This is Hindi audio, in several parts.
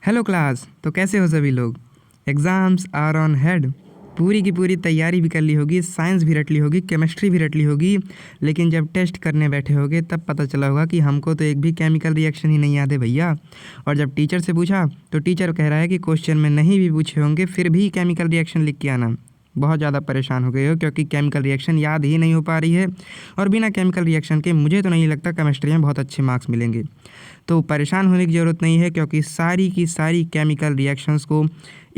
Hello class. तो कैसे हो सभी लोग। Exams are on head. पूरी की पूरी तैयारी भी कर ली होगी, साइंस भी रट ली होगी, केमिस्ट्री भी रट ली होगी, लेकिन जब टेस्ट करने बैठे होगे तब पता चला होगा कि हमको तो एक भी केमिकल रिएक्शन ही नहीं याद है भैया। और जब टीचर से पूछा तो टीचर कह रहा है कि क्वेश्चन में नहीं भी पूछे होंगे फिर भी केमिकल रिएक्शन लिख के आना। बहुत ज़्यादा परेशान हो गए हो क्योंकि केमिकल रिएक्शन याद ही नहीं हो पा रही है, और बिना केमिकल रिएक्शन के मुझे तो नहीं लगता केमिस्ट्री में बहुत अच्छे मार्क्स मिलेंगे। तो परेशान होने की ज़रूरत नहीं है क्योंकि सारी की सारी केमिकल रिएक्शंस को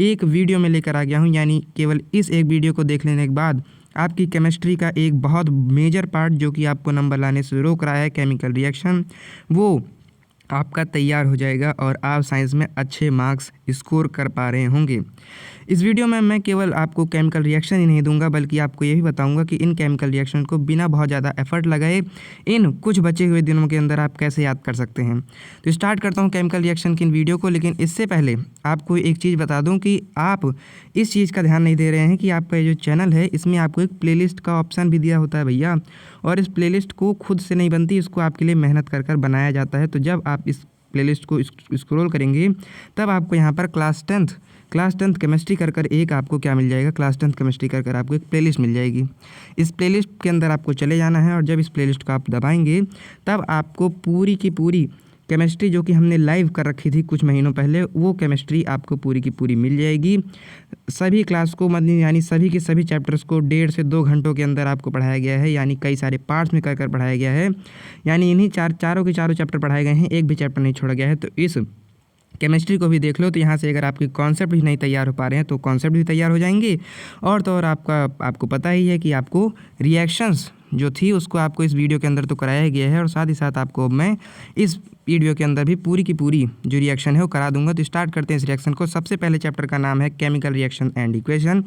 एक वीडियो में लेकर आ गया हूँ। यानी केवल इस एक वीडियो को देख लेने के बाद आपकी केमिस्ट्री का एक बहुत मेजर पार्ट जो कि आपको नंबर लाने से रोक रहा है, केमिकल रिएक्शन, वो आपका तैयार हो जाएगा और आप साइंस में अच्छे मार्क्स स्कोर कर पा रहे होंगे। इस वीडियो में मैं केवल आपको केमिकल रिएक्शन ही नहीं दूंगा बल्कि आपको ये भी बताऊंगा कि इन केमिकल रिएक्शन को बिना बहुत ज़्यादा एफर्ट लगाए इन कुछ बचे हुए दिनों के अंदर आप कैसे याद कर सकते हैं। तो स्टार्ट करता हूँ केमिकल रिएक्शन की इन वीडियो को, लेकिन इससे पहले आपको एक चीज़ बता दूँ कि आप इस चीज़ का ध्यान नहीं दे रहे हैं कि आपका ये जो चैनल है इसमें आपको एक प्लेलिस्ट का ऑप्शन भी दिया होता है भैया, और इस प्लेलिस्ट को खुद से नहीं बनती, इसको आपके लिए मेहनत कर कर बनाया जाता है। तो जब आप इस प्लेलिस्ट को स्क्रॉल करेंगे तब आपको यहाँ पर क्लास टेंथ केमिस्ट्री कर एक आपको क्या मिल जाएगा, क्लास 10th केमिस्ट्री कर आपको एक प्लेलिस्ट मिल जाएगी। इस प्लेलिस्ट के अंदर आपको चले जाना है और जब इस प्लेलिस्ट को आप दबाएंगे तब आपको पूरी की पूरी केमिस्ट्री जो कि हमने लाइव कर रखी थी कुछ महीनों पहले, वो केमिस्ट्री आपको पूरी की पूरी मिल जाएगी। सभी क्लास को मतलब यानी सभी के सभी चैप्टर्स को 1.5 से 2 घंटों के अंदर आपको पढ़ाया गया है, यानी कई सारे पार्ट्स में कर पढ़ाया गया है। यानी इन्हीं चारों के चारों चैप्टर पढ़ाए गए हैं, एक भी चैप्टर नहीं छोड़ा गया है। तो इस केमिस्ट्री को भी देख लो। तो यहाँ से अगर आपके कॉन्सेप्ट भी नहीं तैयार हो पा रहे हैं तो कॉन्सेप्ट भी तैयार हो जाएंगे। और तो और आपको पता ही है कि आपको रिएक्शंस जो थी उसको आपको इस वीडियो के अंदर तो कराया ही गया है, और साथ ही साथ आपको मैं इस वीडियो के अंदर भी पूरी की पूरी जो रिएक्शन है वो करा दूंगा। तो स्टार्ट करते हैं इस रिएक्शन को। सबसे पहले चैप्टर का नाम है केमिकल रिएक्शन एंड इक्वेशन।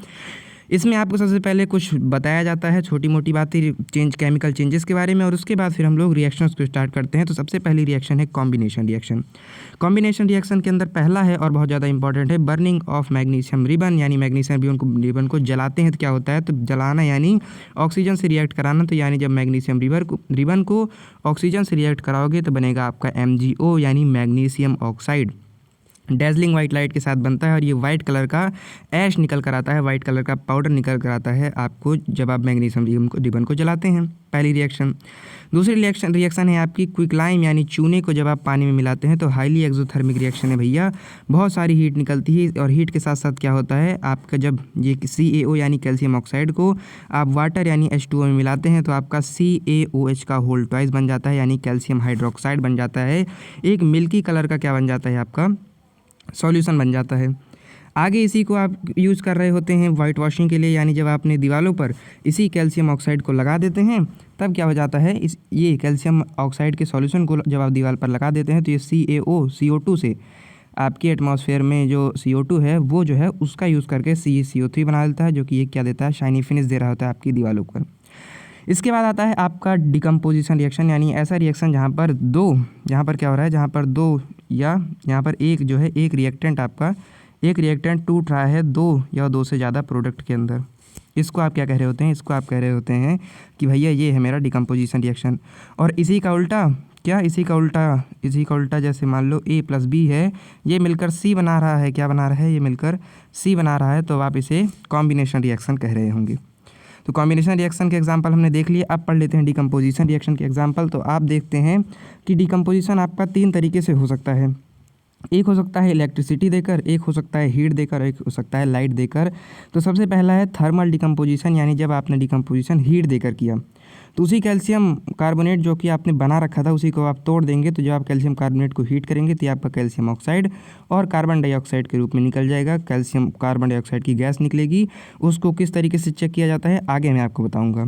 इसमें आपको सबसे पहले कुछ बताया जाता है, छोटी मोटी बातें केमिकल चेंजेस के बारे में, और उसके बाद फिर हम लोग रिएक्शंस को स्टार्ट करते हैं। तो सबसे पहली रिएक्शन है कॉम्बिनेशन रिएक्शन। कॉम्बिनेशन रिएक्शन के अंदर पहला है और बहुत ज़्यादा इंपॉर्टेंट है बर्निंग ऑफ मैग्नीशियम रिबन, यानी मैग्नीशियम रिबन को जलाते हैं तो क्या होता है, तो जलाना यानी ऑक्सीजन से रिएक्ट कराना। तो यानी जब मैग्नीशियम रिबन को ऑक्सीजन से रिएक्ट कराओगे तो बनेगा आपका MgO यानी magnesium oxide. Dazzling white light के साथ बनता है और ये वाइट कलर का ऐश निकल कर आता है, वाइट कलर का पाउडर निकल कर आता है आपको जब आप मैग्नीशियम रिबन को जलाते हैं। पहली रिएक्शन। दूसरी रिएक्शन है आपकी क्विकलाइम यानी चूने को जब आप पानी में मिलाते हैं तो हाईली एक्सोथर्मिक रिएक्शन है भैया, बहुत सारी हीट निकलती है। और हीट के साथ साथ क्या होता है आपका, जब ये CaO यानी कैल्शियम ऑक्साइड को आप वाटर यानी H2O में मिलाते हैं तो आपका CaOH का होल ट्वाइस बन जाता है, यानी कैल्शियम हाइड्रोक्साइड बन जाता है। एक मिल्की कलर का क्या बन जाता है आपका सॉल्यूशन बन जाता है। आगे इसी को आप यूज़ कर रहे होते हैं वाइट वॉशिंग के लिए, यानी जब आपने दीवारों पर इसी कैल्शियम ऑक्साइड को लगा देते हैं तब क्या हो जाता है, ये कैल्शियम ऑक्साइड के सॉल्यूशन को जब आप दीवार पर लगा देते हैं तो ये CO2 से आपके एटमॉस्फेयर में जो CO2 है वो जो है उसका यूज़ करके CaCO3 बना देता है, जो कि ये क्या देता है, शाइनी फिनिश दे रहा होता है आपकी दीवारों पर। इसके बाद आता है आपका डिकम्पोजिशन रिएक्शन, यानी ऐसा रिएक्शन जहाँ पर क्या हो रहा है, जहाँ पर दो या यहाँ पर एक जो है एक रिएक्टेंट टूट रहा है 2 या 2 से ज़्यादा प्रोडक्ट के अंदर। इसको आप क्या कह रहे होते हैं, इसको आप कह रहे होते हैं कि भैया ये है मेरा डिकम्पोजिशन रिएक्शन। और इसी का उल्टा जैसे मान लो A + B है, ये मिलकर C बना रहा है, क्या बना रहा है, ये मिलकर C बना रहा है, तो आप इसे कॉम्बिनेशन रिएक्शन कह रहे होंगे। तो कॉम्बिनेशन रिएक्शन के एग्जांपल हमने देख लिए, अब पढ़ लेते हैं डिकम्पोजिशन रिएक्शन के एग्जांपल। तो आप देखते हैं कि डिकम्पोजिशन आपका 3 तरीके से हो सकता है। एक हो सकता है इलेक्ट्रिसिटी देकर, एक हो सकता है हीट देकर, एक हो सकता है लाइट देकर। तो सबसे पहला है थर्मल डिकम्पोजिशन, यानी जब आपने डिकम्पोजिशन हीट देकर किया तो उसी कैल्शियम कार्बोनेट जो कि आपने बना रखा था उसी को आप तोड़ देंगे, तो जब आप कैल्शियम कार्बोनेट को हीट करेंगे तो आपका कैल्शियम ऑक्साइड और कार्बन डाइऑक्साइड के रूप में निकल जाएगा। कैल्शियम कार्बन डाइऑक्साइड की गैस निकलेगी, उसको किस तरीके से चेक किया जाता है आगे मैं आपको बताऊँगा।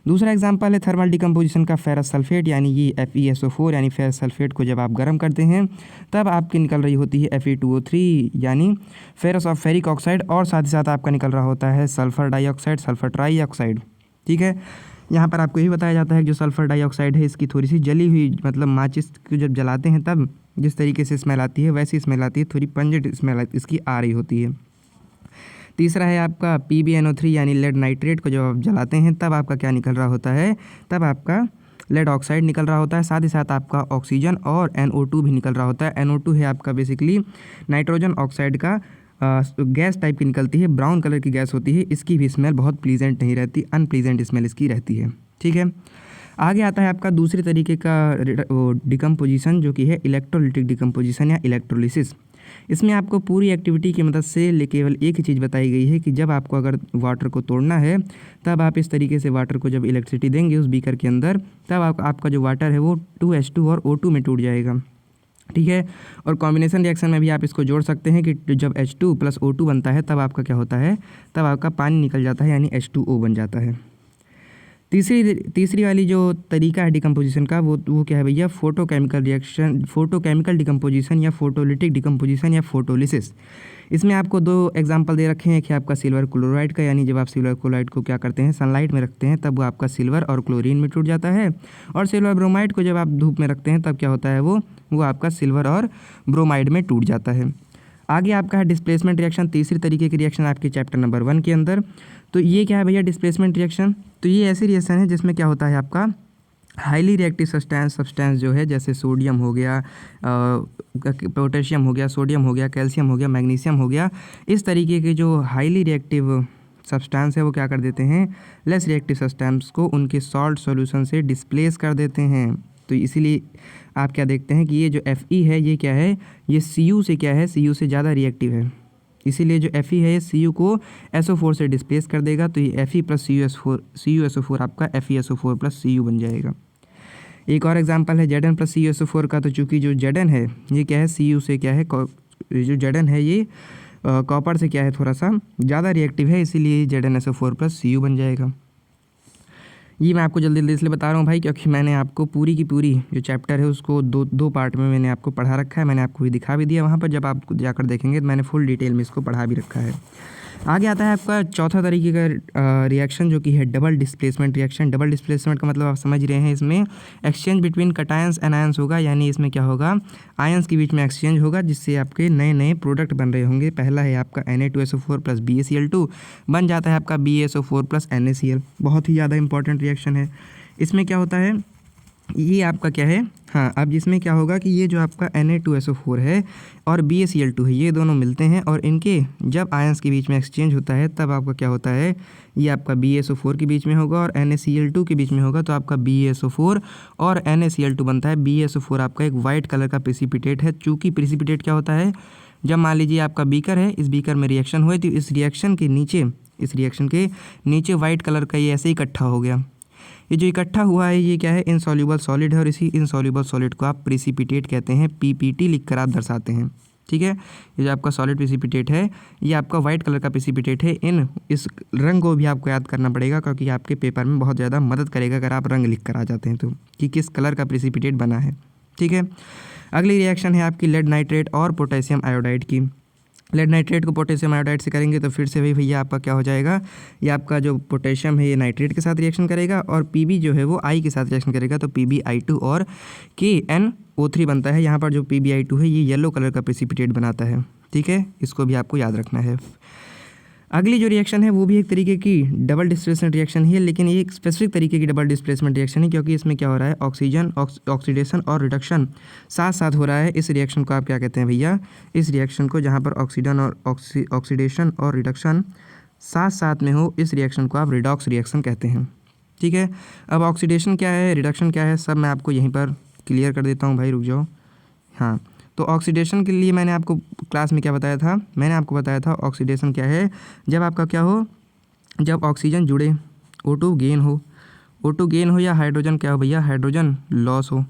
दूसरा एग्जाम्पल है थर्मल डिकम्पोजिशन का फेरस सल्फेट, यानी ये FeSO4 यानी फेरस सल्फेट को जब आप गर्म करते हैं तब आपकी निकल रही होती है Fe2O3 यानी फेरस ऑफ फेरिक ऑक्साइड, और साथ ही साथ आपका निकल रहा होता है सल्फर डाइऑक्साइड, सल्फर ट्राईऑक्साइड। ठीक है, यहाँ पर आपको यही बताया जाता है कि जो सल्फर डाइऑक्साइड है इसकी थोड़ी सी जली हुई, मतलब माचिस को जब जलाते हैं तब जिस तरीके से स्मेल आती है वैसी स्मेल आती है, थोड़ी पंजेंट स्मेल इसकी आ रही होती है। तीसरा है आपका PbNO3 यानी लेड नाइट्रेट को जब आप जलाते हैं तब आपका क्या निकल रहा होता है, तब आपका लेड ऑक्साइड निकल रहा होता है, साथ ही साथ आपका ऑक्सीजन और NO2 भी निकल रहा होता है। NO2 है आपका बेसिकली नाइट्रोजन ऑक्साइड का गैस टाइप की निकलती है, ब्राउन कलर की गैस होती है। इसकी भी स्मेल बहुत प्लीजेंट नहीं रहती, अनप्लीजेंट स्मेल इसकी रहती है। ठीक है, आगे आता है आपका दूसरे तरीके का डिकम्पोजिशन जो कि है इलेक्ट्रोलिटिक डिकम्पोजिशन या इलेक्ट्रोलिसिस। इसमें आपको पूरी एक्टिविटी की मदद से केवल एक ही चीज़ बताई गई है कि जब आपको अगर वाटर को तोड़ना है तब आप इस तरीके से वाटर को जब इलेक्ट्रिसिटी देंगे उस बीकर के अंदर, तब आपका जो वाटर है वो 2H2 और O2 में टूट जाएगा। ठीक है, और कॉम्बिनेशन रिएक्शन में भी आप इसको जोड़ सकते हैं कि जब H2 + O2 बनता है तब आपका क्या होता है, तब आपका पानी निकल जाता है यानी H2O बन जाता है। तीसरी वाली जो तरीका है डिकम्पोजिशन का वो क्या है भैया, फोटोकेमिकल रिएक्शन, फोटोकेमिकल डिकम्पोजिशन या फोटोलिटिक डिकम्पोजिशन या फोटोलिसिस। इसमें आपको 2 एग्जांपल दे रखे हैं कि आपका सिल्वर क्लोराइड का, यानी जब आप सिल्वर क्लोराइड को क्या करते हैं सनलाइट में रखते हैं तब वो आपका सिल्वर और क्लोरीन में टूट जाता है, और सिल्वर ब्रोमाइड को जब आप धूप में रखते हैं तब क्या होता है वो आपका सिल्वर और ब्रोमाइड में टूट जाता है। आगे आपका है डिस्प्लेसमेंट रिएक्शन, तीसरी तरीके की रिएक्शन आपके चैप्टर नंबर 1 के अंदर। तो ये क्या है भैया डिस्प्लेसमेंट रिएक्शन, तो ये ऐसी रिएक्शन है जिसमें क्या होता है आपका हाईली रिएक्टिव सब्सटेंस जो है, जैसे सोडियम हो गया, पोटेशियम हो गया, सोडियम हो गया, कैल्शियम हो गया, मैग्नीशियम हो गया, इस तरीके के जो हाईली रिएक्टिव सब्सटेंस है वो क्या कर देते हैं, लेस रिएक्टिव सब्सटेंस को उनके सॉल्ट सॉल्यूशन से डिस्प्लेस कर देते हैं। तो इसीलिए आप क्या देखते हैं कि ये जो Fe है ये क्या है, ये Cu से क्या है, Cu से ज़्यादा रिएक्टिव है, इसीलिए जो Fe है ये Cu को SO4 से डिस्प्लेस कर देगा। तो ये Fe + CuSO4 आपका FeSO4 + Cu बन जाएगा। एक और एग्जांपल है Zn + CuSO4 का। तो चूँकि जो Zn है ये क्या है, Cu से क्या है, जो Zn है ये कॉपर से क्या है, थोड़ा सा ज़्यादा रिएक्टिव है, इसीलिए ZnSO4 + Cu बन जाएगा। ये मैं आपको जल्दी इसलिए बता रहा हूँ भाई क्योंकि मैंने आपको पूरी की पूरी जो चैप्टर है उसको दो पार्ट में मैंने आपको पढ़ा रखा है, मैंने आपको भी दिखा भी दिया वहाँ पर, जब आप जाकर देखेंगे तो मैंने फुल डिटेल में इसको पढ़ा भी रखा है। आगे आता है आपका चौथा तरीके का रिएक्शन जो कि है double displacement reaction. Double displacement का मतलब आप समझ रहे हैं, इसमें exchange between cations and ions होगा, यानी इसमें क्या होगा, आयंस के बीच में एक्सचेंज होगा जिससे आपके नए नए प्रोडक्ट बन रहे होंगे। पहला है आपका Na2SO4 + BaCl2 बन जाता है आपका BaSO4 + NaCl। बहुत ही ज़्यादा इंपॉर्टेंट रिएक्शन है। इसमें क्या होता है, ये आपका क्या है, हाँ, अब जिसमें क्या होगा कि ये जो आपका Na2SO4 है और BaCl2 है ये दोनों मिलते हैं, और इनके जब आयंस के बीच में एक्सचेंज होता है तब आपका क्या होता है, ये आपका BaSO4 के बीच में होगा और NaCl2 के बीच में होगा, तो आपका BaSO4 और NaCl2 बनता है। BaSO4 आपका एक वाइट कलर का प्रेसिपिटेट है। चूँकि प्रेसिपिटेट क्या होता है, जब मान लीजिए आपका बीकर है, इस बीकर में रिएक्शन हुए तो इस रिएक्शन के नीचे वाइट कलर का ये ऐसे इकट्ठा हो गया। ये जो इकट्ठा हुआ है ये क्या है, इनसॉल्युबल सॉलिड है, और इसी इनसॉल्युबल सॉलिड को आप प्रेसिपिटेट कहते हैं, PPT लिखकर आप दर्शाते हैं। ठीक है, ये जो आपका सॉलिड प्रेसिपिटेट है ये आपका वाइट कलर का प्रेसिपिटेट है। इस रंग को भी आपको याद करना पड़ेगा क्योंकि आपके पेपर में बहुत ज़्यादा मदद करेगा अगर आप रंग लिख कर आ जाते हैं तो, कि किस कलर का प्रेसिपिटेट बना है। ठीक है, अगली रिएक्शन है आपकी लेड नाइट्रेट और पोटेशियम आयोडाइड की। लेड नाइट्रेट को पोटेशियम आयोडाइड से करेंगे तो फिर से वही भैया आपका क्या हो जाएगा, ये आपका जो पोटेशियम है ये नाइट्रेट के साथ रिएक्शन करेगा और Pb जो है वो I के साथ रिएक्शन करेगा, तो PbI2 और KNO3 बनता है। यहाँ पर जो PbI2 है ये येलो कलर का प्रेसिपिटेट बनाता है। ठीक है, इसको भी आपको याद रखना है। अगली जो रिएक्शन है वो भी एक तरीके की डबल डिस्प्लेसमेंट रिएक्शन ही है, लेकिन ये एक स्पेसिफिक तरीके की डबल डिस्प्लेसमेंट रिएक्शन है क्योंकि इसमें क्या हो रहा है, ऑक्सीजन ऑक्सीडेशन और रिडक्शन साथ साथ हो रहा है। इस रिएक्शन को आप क्या कहते हैं भैया, इस रिएक्शन को जहाँ पर ऑक्सीडेशन और रिडक्शन साथ साथ में हो, इस रिएक्शन को आप रिडॉक्स रिएक्शन कहते हैं। ठीक है, अब ऑक्सीडेशन क्या है, रिडक्शन क्या है, सब मैं आपको यहीं पर क्लियर कर देता हूँ भाई, रुक जाओ। हाँ, तो ऑक्सीडेशन के लिए मैंने आपको क्लास में क्या बताया था, मैंने आपको बताया था ऑक्सीडेशन क्या है, जब आपका क्या हो, जब ऑक्सीजन जुड़े O2 गेन हो या हाइड्रोजन क्या हो भैया, हाइड्रोजन लॉस हो,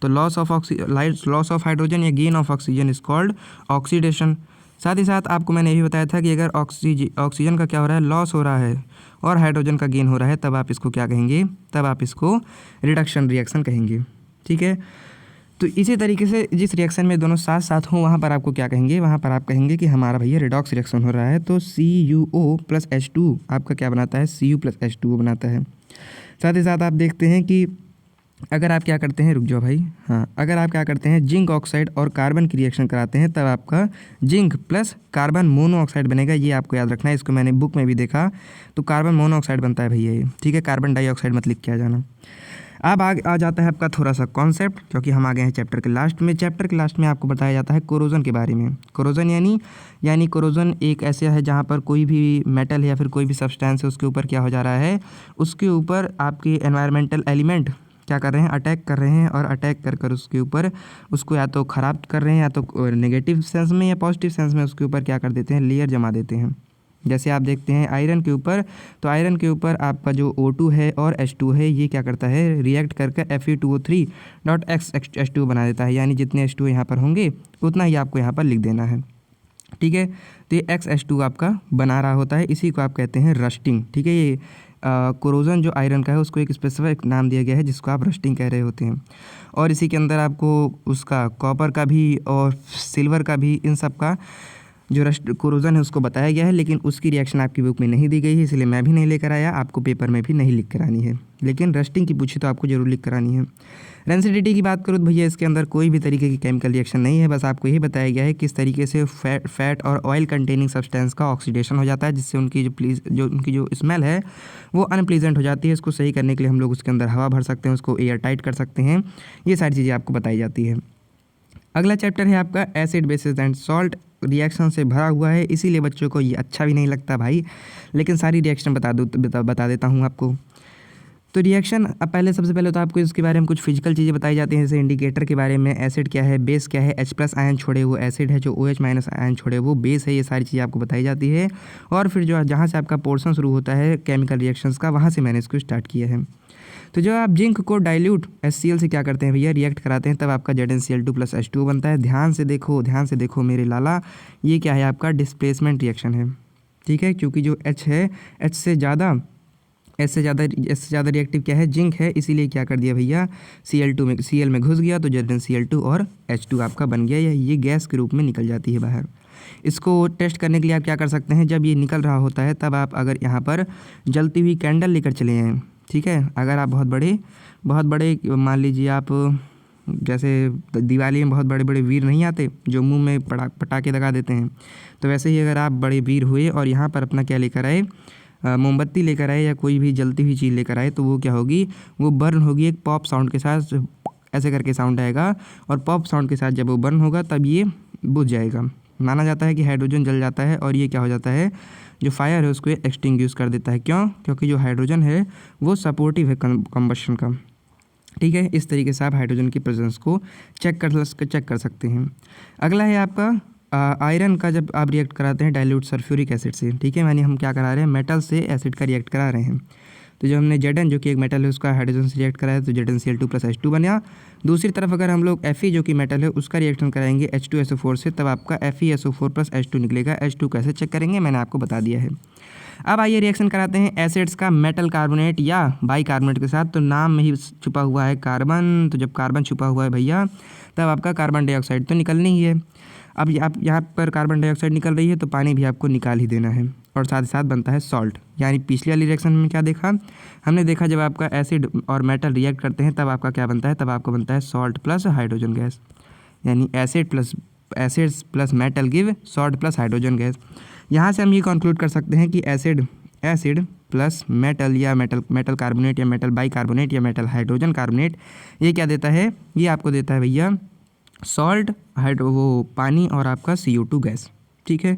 तो लॉस ऑफ हाइड्रोजन या gain of oxygen is called oxidation. साथ ही साथ आपको मैंने यही बताया था कि अगर ऑक्सीजन का क्या हो रहा है, लॉस हो रहा है और हाइड्रोजन का गेन हो रहा है, तब आप इसको क्या कहेंगे, तब आप इसको रिडक्शन रिएक्शन कहेंगे। ठीक है, तो इसी तरीके से जिस रिएक्शन में दोनों साथ साथ हों वहाँ पर आपको क्या कहेंगे, वहाँ पर आप कहेंगे कि हमारा भैया रिडॉक्स रिएक्शन हो रहा है। तो CuO + H2 आपका क्या बनाता है, Cu + H2O बनाता है। साथ ही साथ आप देखते हैं कि अगर आप क्या करते हैं, रुक जाओ भाई, हाँ, अगर आप क्या करते हैं जिंक ऑक्साइड और कार्बन की रिएक्शन कराते हैं तब आपका जिंक + कार्बन मोनोऑक्साइड बनेगा। ये आपको याद रखना है, इसको मैंने बुक में भी देखा, तो कार्बन मोनोऑक्साइड बनता है भैया ये। ठीक है, कार्बन डाइऑक्साइड मत लिख के आ जाना। अब आ जाता है आपका थोड़ा सा कॉन्सेप्ट, क्योंकि हम आ गए हैं चैप्टर के लास्ट में। चैप्टर के लास्ट में आपको बताया जाता है कोरोजन के बारे में। कोरोजन यानी कोरोजन एक ऐसे है जहाँ पर कोई भी मेटल है या फिर कोई भी सब्सटेंस है उसके ऊपर क्या हो जा रहा है, उसके ऊपर आपके एनवायरमेंटल एलिमेंट क्या कर रहे हैं, अटैक कर रहे हैं, और अटैक कर उसके ऊपर उसको या तो ख़राब कर रहे हैं, या तो नेगेटिव सेंस में या पॉजिटिव सेंस में उसके ऊपर क्या कर देते हैं, लेयर जमा देते हैं। जैसे आप देखते हैं आयरन के ऊपर, तो आयरन के ऊपर आपका जो O2 है और H2 है ये क्या करता है, रिएक्ट करके Fe2O3.X H2 बना देता है। यानी जितने H2 यहाँ पर होंगे उतना ही आपको यहाँ पर लिख देना है, ठीक है। तो ये XH2 आपका बना रहा होता है, इसी को आप कहते हैं रस्टिंग, ठीक है। ये कोरोजन जो आयरन का है उसको एक स्पेसिफिक नाम दिया गया है जिसको आप रस्टिंग कह रहे होते हैं। और इसी के अंदर आपको उसका कॉपर का भी और सिल्वर का भी, इन सब का जो कोरोजन है उसको बताया गया है, लेकिन उसकी रिएक्शन आपकी बुक में नहीं दी गई है, इसलिए मैं भी नहीं लेकर आया, आपको पेपर में भी नहीं लिख कर आनी है। लेकिन रस्टिंग की पूछी तो आपको जरूर लिख कर आनी है। रेंसिडिटी की बात करूँ तो भैया इसके अंदर कोई भी तरीके की केमिकल रिएक्शन नहीं है, बस आपको यही बताया गया है किस तरीके से फैट और ऑयल कंटेनिंग सब्सटेंस का ऑक्सीडेशन हो जाता है, जिससे उनकी उनकी जो स्मेल है वो अनप्लीजेंट हो जाती है। इसको सही करने के लिए हम लोग उसके अंदर हवा भर सकते हैं, उसको एयर टाइट कर सकते हैं, ये सारी चीज़ें आपको बताई जाती है। अगला चैप्टर है आपका acid basis and salt, reaction से भरा हुआ है, इसीलिए बच्चों को ये अच्छा भी नहीं लगता भाई, लेकिन सारी रिएक्शन बता देता हूँ आपको। तो रिएक्शन, अब सबसे पहले तो आपको इसके बारे में कुछ फिजिकल चीज़ें बताई जाती हैं, जैसे इंडिकेटर के बारे में, एसिड क्या है, बेस क्या है, H+ आयन छोड़े वो एसिड है, जो OH- आयन छोड़े वो बेस है, ये सारी चीज़ें आपको बताई जाती है। और फिर जो जहाँ से आपका पोर्शन शुरू होता है केमिकल रिएक्शंस का, वहाँ से मैंने इसको स्टार्ट किया है। तो जब आप जिंक को डाइल्यूट HCl से क्या करते हैं भैया, रिएक्ट कराते हैं, तब आपका ZnCl2 + H2 बनता है। ध्यान से देखो मेरे लाला, ये क्या है, आपका डिस्प्लेसमेंट रिएक्शन है, ठीक है। क्योंकि जो H है, H से ज़्यादा रिएक्टिव क्या है, जिंक है, इसीलिए क्या कर दिया भैया, Cl में घुस गया, तो ZnCl2 और H2 आपका बन गया, या ये गैस के रूप में निकल जाती है बाहर। इसको टेस्ट करने के लिए आप क्या कर सकते हैं, जब ये निकल रहा होता है तब आप अगर यहाँ पर जलती हुई कैंडल लेकर चले आएँ, ठीक है। अगर आप बहुत बड़े मान लीजिए आप, जैसे दिवाली में बहुत बड़े बड़े वीर नहीं आते जो मुंह में पटाखे लगा देते हैं, तो वैसे ही अगर आप बड़े वीर हुए और यहाँ पर अपना क्या लेकर आए, मोमबत्ती लेकर आए या कोई भी जलती हुई चीज़ लेकर आए, तो वो क्या होगी, वो बर्न होगी एक पॉप साउंड के साथ, ऐसे करके साउंड आएगा, और पॉप साउंड के साथ जब वो बर्न होगा तब ये बुझ जाएगा। माना जाता है कि हाइड्रोजन जल जाता है और ये क्या हो जाता है, जो फायर है उसको एक्सटिंग्विश कर देता है। क्यों? क्योंकि जो हाइड्रोजन है वो सपोर्टिव है कंबशन का, ठीक है। इस तरीके से आप हाइड्रोजन की प्रेजेंस को चेक कर सकते हैं। अगला है आपका आयरन का, जब आप रिएक्ट कराते हैं डाइल्यूट सल्फ्यूरिक एसिड से, ठीक है, यानी हम क्या करा रहे हैं, मेटल से एसिड का रिएक्ट करा रहे हैं। तो जब हमने Zn जो कि एक मेटल है उसका हाइड्रोजन से रिएक्ट कराया तो ZnCl2 + H2 बना। दूसरी तरफ अगर हम लोग Fe जो कि मेटल है उसका रिएक्शन कराएंगे H2SO4 से, तब आपका FeSO4 + H2 निकलेगा। H2 कैसे चेक करेंगे मैंने आपको बता दिया है। अब आइए रिएक्शन कराते हैं एसिड्स का मेटल कार्बोनेट या बाइकार्बोनेट के साथ। तो नाम में ही छुपा हुआ है कार्बन, तो जब कार्बन छुपा हुआ है भैया तब आपका कार्बन डाइऑक्साइड तो निकलनी ही है। अब आप यहाँ पर कार्बन डाइऑक्साइड निकल रही है तो पानी भी आपको निकाल ही देना है, और साथ ही साथ बनता है सॉल्ट। यानी पिछली वाली रिएक्शन में क्या देखा हमने, देखा जब आपका एसिड और मेटल रिएक्ट करते हैं तब आपका क्या बनता है, तब आपको बनता है सॉल्ट प्लस हाइड्रोजन गैस, यानी acids plus metal give salt plus hydrogen gas. यहाँ से हम ये कंक्लूड कर सकते हैं कि एसिड प्लस मेटल या मेटल कार्बोनेट या मेटल बाइकार्बोनेट या मेटल हाइड्रोजन कार्बोनेट, ये क्या देता है, ये आपको देता है भैया सॉल्ट, वो पानी और आपका CO2 गैस, ठीक है।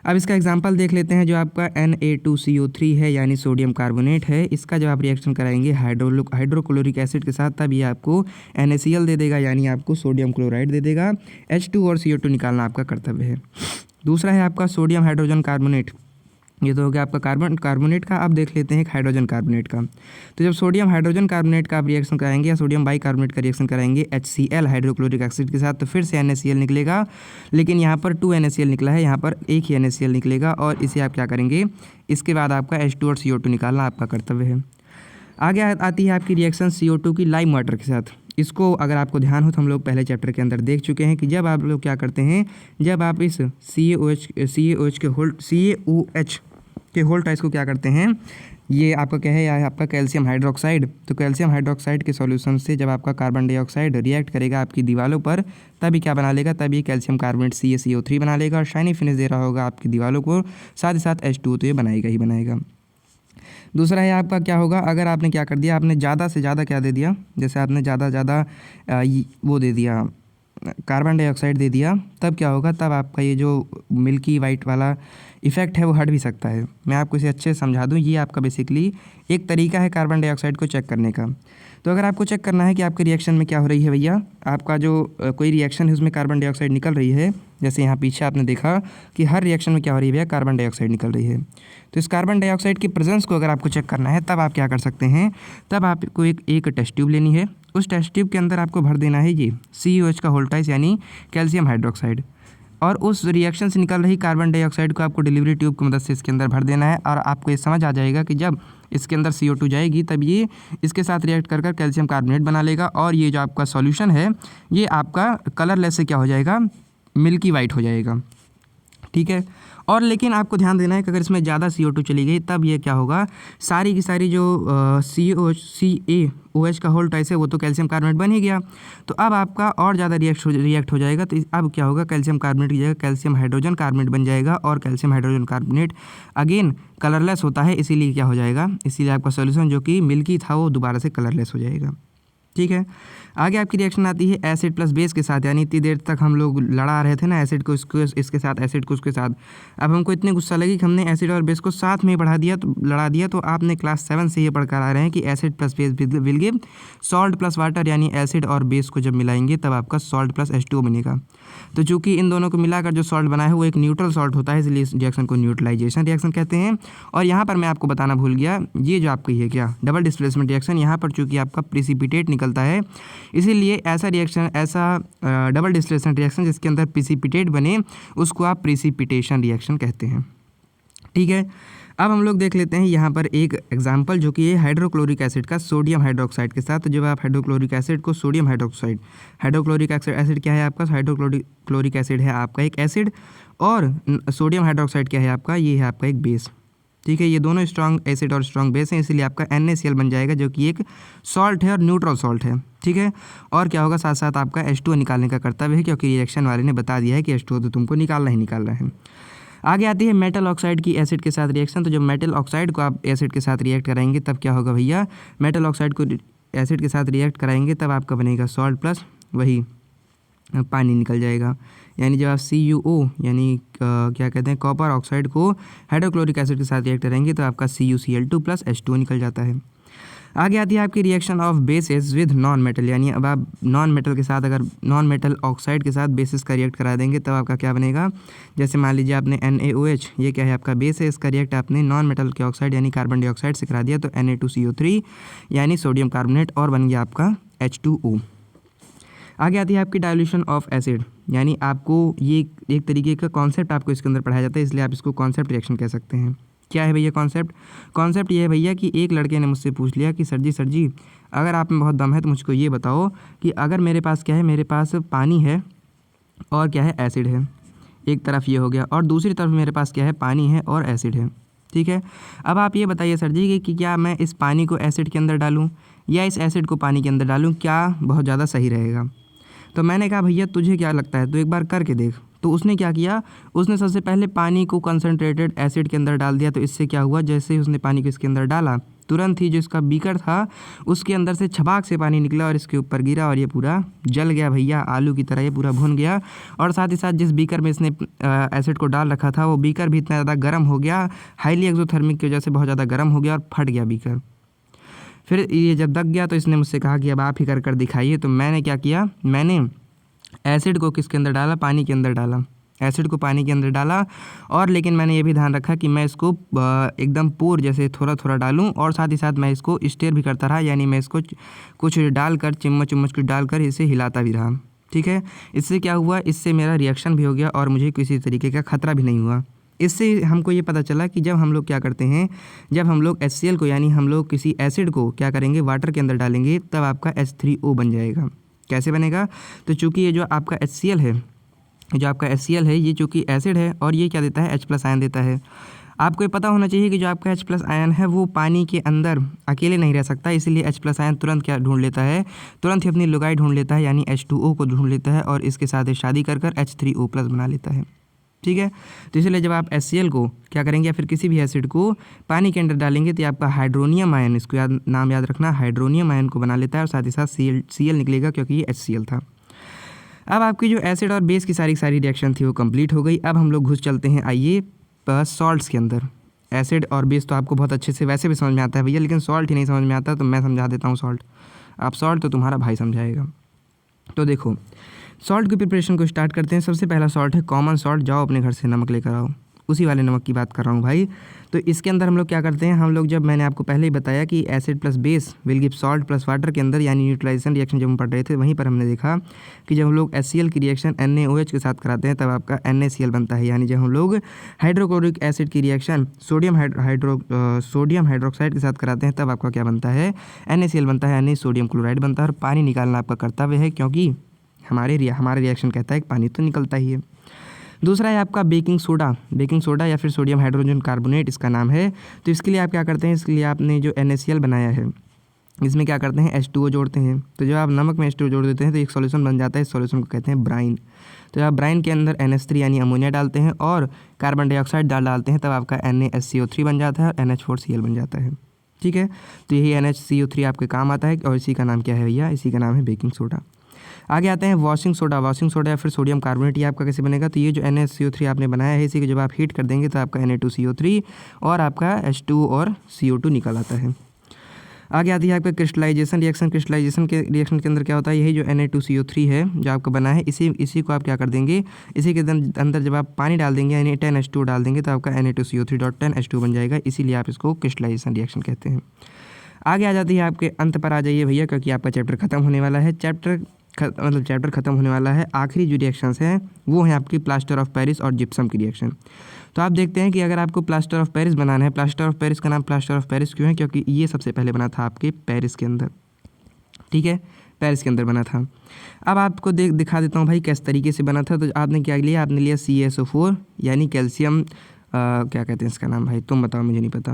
अब इसका एग्जांपल देख लेते हैं, जो आपका Na2CO3 है यानी सोडियम कार्बोनेट है, इसका जब आप रिएक्शन कराएंगे हाइड्रोक्लोरिक एसिड के साथ, तब ये आपको NaCl दे देगा, यानी आपको सोडियम क्लोराइड दे देगा। H2 और CO2 निकालना आपका कर्तव्य है। दूसरा है आपका सोडियम हाइड्रोजन कार्बोनेट, ये तो हो गया आपका कार्बोनेट का। अब देख लेते हैं एक हाइड्रोजन कार्बोनेट का। तो जब सोडियम हाइड्रोजन कार्बोनेट का आप रिएक्शन कराएंगे या सोडियम बाइकार्बोनेट का रिएक्शन कराएंगे HCl हाइड्रोक्लोरिक एसिड के साथ, तो फिर से NaCl निकलेगा, लेकिन यहाँ पर 2 NaCl निकला है, यहाँ पर एक ही NaCl निकलेगा, और इसे आप क्या करेंगे, इसके बाद आपका H2 और CO2 निकालना आपका कर्तव्य है। आगे आती है आपकी रिएक्शन CO2 की लाइम वाटर के साथ। इसको अगर आपको ध्यान हो तो हम लोग पहले चैप्टर के अंदर देख चुके हैं कि जब आप लोग क्या करते हैं, जब आप इस CaOH के होल टाइस को क्या करते हैं, ये आपका क्या है, आपका कैल्शियम हाइड्रोक्साइड। तो कैल्शियम हाइड्रोक्साइड के सॉल्यूशन से जब आपका कार्बन डाइऑक्साइड रिएक्ट करेगा आपकी दीवारों पर, तभी क्या बना लेगा, तभी कैल्शियम कार्बोनेट CaCO3 बना लेगा और शाइनी फिनिश दे रहा होगा आपकी दीवारों को, साथ ही साथ H2 तो ये बनाएगा ही बनाएगा। दूसरा है आपका क्या होगा, अगर आपने क्या कर दिया, आपने ज़्यादा से ज़्यादा क्या दे दिया, जैसे आपने ज़्यादा वो दे दिया कार्बन डाइऑक्साइड दे दिया, तब क्या होगा, तब आपका ये जो मिल्की वाइट वाला इफ़ेक्ट है वो हट भी सकता है। मैं आपको इसे अच्छे से समझा दूँ। ये आपका बेसिकली एक तरीका है कार्बन डाइऑक्साइड को चेक करने का। तो अगर आपको चेक करना है कि आपके रिएक्शन में क्या हो रही है भैया, आपका जो कोई रिएक्शन है उसमें कार्बन डाइऑक्साइड निकल रही है, जैसे यहाँ पीछे आपने देखा कि हर रिएक्शन में क्या हो रही है भैया, कार्बन डाइऑक्साइड निकल रही है। तो इस कार्बन डाइऑक्साइड की प्रेजेंस को अगर आपको चेक करना है, तब आप क्या कर सकते हैं, तब आपको एक टेस्ट ट्यूब लेनी है। उस टेस्ट ट्यूब के अंदर आपको भर देना है ये CuH का होल टाइस यानी कैल्शियम हाइड्रोक्साइड, और उस रिएक्शन से निकल रही कार्बन डाइऑक्साइड को आपको डिलीवरी ट्यूब की मदद से इसके अंदर भर देना है। और आपको ये समझ आ जाएगा कि जब इसके अंदर CO2 जाएगी तब ये इसके साथ रिएक्ट कर कैल्शियम कार्बोनेट बना लेगा, और ये जो आपका सॉल्यूशन है ये आपका कलरलेस से क्या हो जाएगा, मिल्की वाइट हो जाएगा। ठीक है। और लेकिन आपको ध्यान देना है कि अगर इसमें ज़्यादा CO2 चली गई तब ये क्या होगा, सारी की सारी जो CaOH का होल टाइस है वो तो कैल्शियम कार्बोनेट बन ही गया, तो अब आपका और ज़्यादा रिएक्ट हो जाएगा। तो अब क्या होगा, कैल्शियम कार्बोनेट की जगह कैल्शियम हाइड्रोजन कार्बोनेट बन जाएगा, और calcium hydrogen carbonate again colourless होता है, इसीलिए क्या हो जाएगा, इसीलिए आपका सोल्यूशन जो कि मिल्की था वो दोबारा से कलरलेस हो जाएगा। ठीक है। आगे आपकी रिएक्शन आती है एसिड प्लस बेस के साथ, यानी इतनी देर तक हम लोग लड़ा रहे थे ना, एसिड को इसके साथ, एसिड को उसके साथ। अब हमको इतने गुस्सा लगी कि हमने एसिड और बेस को साथ में बढ़ा दिया, तो लड़ा दिया। तो आपने क्लास 7 से ये पढ़कर आ रहे हैं कि acid plus base will give salt plus water, यानी एसिड और बेस को जब मिलाएंगे तब आपका सॉल्ट प्लस H2O बनेगा। तो चूंकि इन दोनों को मिलाकर जो सॉल्ट बना है वो एक न्यूट्रल सॉल्ट होता है, इसलिए इस रिएक्शन को न्यूट्रलाइजेशन रिएक्शन कहते हैं। और यहाँ पर मैं आपको बताना भूल गया, ये जो आपकी है क्या डबल डिस्प्लेसमेंट रिएक्शन, यहाँ पर चूंकि आपका प्रेसिपिटेट निकलता है, इसीलिए ऐसा रिएक्शन, ऐसा डबल डिस्टिलेशन रिएक्शन जिसके अंदर प्रेसिपिटेट बने उसको आप प्रेसिपिटेशन रिएक्शन कहते हैं। ठीक है। अब हम लोग देख लेते हैं यहाँ पर एक एग्जांपल, जो कि है हाइड्रोक्लोरिक एसिड का सोडियम हाइड्रोक्साइड के साथ। तो जब आप हाइड्रोक्लोरिक एसिड को सोडियम हाइड्रोक्साइड, हाइड्रोक्लोरिक एसिड क्या है आपका, हाइड्रोक्लोरिक एसिड है आपका एक एसिड, और सोडियम हाइड्रोक्साइड क्या है आपका, ये है आपका एक बेस। ठीक है। ये दोनों स्ट्रॉन्ग एसिड और स्ट्रॉन्ग बेस हैं, इसलिए आपका NaCl बन जाएगा, जो कि एक सॉल्ट है और न्यूट्रल सॉल्ट है। ठीक है। और क्या होगा, साथ साथ आपका H2O निकालने का कर्तव्य है, क्योंकि रिएक्शन वाले ने बता दिया है कि H2O तो तुमको निकालना ही निकालना है। आगे आती है मेटल ऑक्साइड की एसिड के साथ रिएक्शन। तो जब मेटल ऑक्साइड को आप एसिड के साथ रिएक्ट कराएंगे तब क्या होगा भैया, मेटल ऑक्साइड को एसिड के साथ रिएक्ट कराएंगे तब आपका बनेगा सॉल्ट प्लस वही पानी निकल जाएगा। यानी जब आप CuO यानी क्या कहते हैं कॉपर ऑक्साइड को हाइड्रोक्लोरिक एसिड के साथ रिएक्ट करेंगे तो आपका CuCl2 प्लस H2O निकल जाता है। आगे आती है आपकी reaction of basis with non metal, यानी अब आप नॉन मेटल के साथ, अगर नॉन मेटल ऑक्साइड के साथ बेसिस का रिएक्ट करा देंगे तब आपका क्या बनेगा, जैसे मान लीजिए आपने NaOH, ये क्या है आपका बेस है, इसका रिएक्ट आपने नॉन मेटल के ऑक्साइड यानी कार्बन डाइऑक्साइड से करा दिया तो Na2CO3 यानी सोडियम कार्बोनेट, और बन गया आपका H2O। आगे आती है आपकी डाइल्यूशन ऑफ एसिड, यानी आपको ये एक तरीके का कॉन्सेप्ट आपको इसके अंदर पढ़ाया जाता है, इसलिए आप इसको कॉन्सेप्ट रिएक्शन कह सकते हैं। क्या है भैया कॉन्सेप्ट ये है भैया कि एक लड़के ने मुझसे पूछ लिया कि सर जी अगर आप में बहुत दम है तो मुझको ये बताओ कि अगर मेरे पास क्या है, मेरे पास पानी है और क्या है एसिड है, एक तरफ ये हो गया, और दूसरी तरफ मेरे पास क्या है, पानी है और एसिड है। ठीक है। अब आप ये बताइए सर जी कि क्या मैं इस पानी को एसिड के अंदर डालूँ या इस एसिड को पानी के अंदर डालूँ, क्या बहुत ज़्यादा सही रहेगा। तो मैंने कहा भैया तुझे क्या लगता है, तो एक बार करके देख। तो उसने क्या किया, उसने सबसे पहले पानी को कंसनट्रेटेड एसिड के अंदर डाल दिया। तो इससे क्या हुआ, जैसे ही उसने पानी को इसके अंदर डाला तुरंत ही जो इसका बीकर था उसके अंदर से छबाक से पानी निकला और इसके ऊपर गिरा और ये पूरा जल गया भैया, आलू की तरह ये पूरा भुन गया। और साथ ही साथ जिस बीकर में इसने एसिड को डाल रखा था वो बीकर भी इतना ज़्यादा गर्म हो गया, हाईली एक्सोथर्मिक की वजह से बहुत ज़्यादा गर्म हो गया और फट गया बीकर। फिर ये जब दब गया तो इसने मुझसे कहा कि अब आप ही कर दिखाइए। तो मैंने क्या किया, मैंने एसिड को किसके अंदर डाला, पानी के अंदर डाला, एसिड को पानी के अंदर डाला। और लेकिन मैंने ये भी ध्यान रखा कि मैं इसको एकदम पूर जैसे थोड़ा थोड़ा डालूं, और साथ ही साथ मैं इसको स्टेयर भी करता रहा, यानी मैं इसको कुछ डालकर चम्मच कुछ डालकर इसे हिलाता भी रहा। ठीक है। इससे क्या हुआ, इससे मेरा रिएक्शन भी हो गया और मुझे किसी तरीके का खतरा भी नहीं हुआ। इससे हमको ये पता चला कि जब हम लोग क्या करते हैं, जब हम लोग HCl को यानी हम लोग किसी एसिड को क्या करेंगे, वाटर के अंदर डालेंगे तब आपका H3O बन जाएगा। कैसे बनेगा, तो चूँकि ये जो आपका HCl है, जो आपका HCl है ये चूँकि एसिड है और ये क्या देता है, H+ आयन देता है। आपको ये पता होना चाहिए कि जो आपका H+ आयन है वो पानी के अंदर अकेले नहीं रह सकता, इसीलिए H+ आयन तुरंत क्या ढूंढ लेता है, तुरंत ही अपनी लुगाई ढूंढ लेता है, यानी H2O को ढूंढ लेता है और इसके साथ शादी कर H3O+ बना लेता है। ठीक है। तो इसलिए जब आप HCl को क्या करेंगे या फिर किसी भी एसिड को पानी के अंदर डालेंगे तो ये आपका हाइड्रोनियम आयन, इसको नाम याद रखना, हाइड्रोनियम आयन को बना लेता है और साथ ही साथ Cl निकलेगा क्योंकि ये HCl था। अब आपकी जो एसिड और बेस की सारी रिएक्शन थी वो कंप्लीट हो गई। अब हम लोग घुस चलते हैं आइए सॉल्ट्स के अंदर। एसिड और बेस तो आपको बहुत अच्छे से वैसे भी समझ में आता है भैया, लेकिन सॉल्ट ही नहीं समझ में आता, तो मैं समझा देता हूँ सॉल्ट। आप सॉल्ट तो तुम्हारा भाई समझाएगा। तो देखो सॉल्ट की प्रिपरेशन को स्टार्ट करते हैं। सबसे पहला सॉल्ट है कॉमन सॉल्ट। जाओ अपने घर से नमक लेकर आओ, उसी वाले नमक की बात कर रहा हूँ भाई। तो इसके अंदर हम लोग क्या करते हैं, हम लोग जब मैंने आपको पहले ही बताया कि acid plus base will give salt plus water के अंदर यानी न्यूट्रलाइजेशन रिएक्शन जब हम पढ़ रहे थे, वहीं पर हमने देखा कि जब हम लोग HCl की रिएक्शन NaOH के साथ कराते हैं तब आपका NaCl बनता है। यानी जब हम लोग हाइड्रोक्लोरिक एसिड की रिएक्शन सोडियम हाइड्रोक्साइड के साथ कराते हैं तब आपका क्या बनता है, NaCl बनता है, यानी सोडियम क्लोराइड बनता है। और पानी निकालना आपका कर्तव्य है क्योंकि हमारा रिएक्शन कहता है कि पानी तो निकलता ही है। दूसरा है आपका बेकिंग सोडा या फिर सोडियम हाइड्रोजन कार्बोनेट इसका नाम है। तो इसके लिए आप क्या करते हैं, इसके लिए आपने जो NaCl बनाया है इसमें क्या करते हैं, H2O जोड़ते हैं। तो जब आप नमक में H2O जोड़ देते हैं तो एक सॉल्यूशन बन जाता है, इस सॉल्यूशन को कहते हैं ब्राइन। तो जब आप ब्राइन के अंदर NH3 यानी अमोनिया डालते हैं और कार्बन डाइऑक्साइड डालते हैं तब आपका NaSCO3 बन जाता है और NH4Cl बन जाता है। ठीक है, तो यही NHCO3 आपके काम आता है और इसी का नाम क्या है भैया, इसी का नाम है बेकिंग सोडा। आगे आते हैं वॉशिंग सोडा या फिर सोडियम कार्बोनेट। ये आपका कैसे बनेगा, तो ये जो NaCO3 आपने बनाया है इसी को जब आप हीट कर देंगे तो आपका Na2CO3 और आपका H2O और CO2 निकल आता है। आगे आती है आपका क्रिस्टलाइजेशन रिएक्शन के रिएक्शन के अंदर क्या होता है, यही जो Na2CO3 है जो आपका बना है इसी को आप क्या कर देंगे, इसी के अंदर जब आप पानी डाल देंगे यानी 10H2 डाल देंगे तो आपका Na2CO3.10H2 बन जाएगा, इसीलिए आप इसको क्रिस्टलाइजेशन रिएक्शन कहते हैं। आगे आ जाती है आपके अंत पर आ जाइए भैया, क्योंकि आपका चैप्टर खत्म होने वाला है। चैप्टर खत्म होने वाला है। आखिरी जो रिएक्शंस हैं वो हैं आपकी प्लास्टर ऑफ पेरिस और जिप्सम की रिएक्शन। तो आप देखते हैं कि अगर आपको प्लास्टर ऑफ पेरिस बनाना है, प्लास्टर ऑफ पेरिस का नाम प्लास्टर ऑफ पेरिस क्यों है, क्योंकि ये सबसे पहले बना था आपके पेरिस के अंदर। ठीक है, पेरिस के अंदर बना था। अब आपको दिखा देता हूँ भाई किस तरीके से बना था। तो आपने क्या लिया, आपने लिया CaSO4 यानी कैल्शियम क्या कहते हैं इसका नाम भाई, तुम बताओ, मुझे नहीं पता।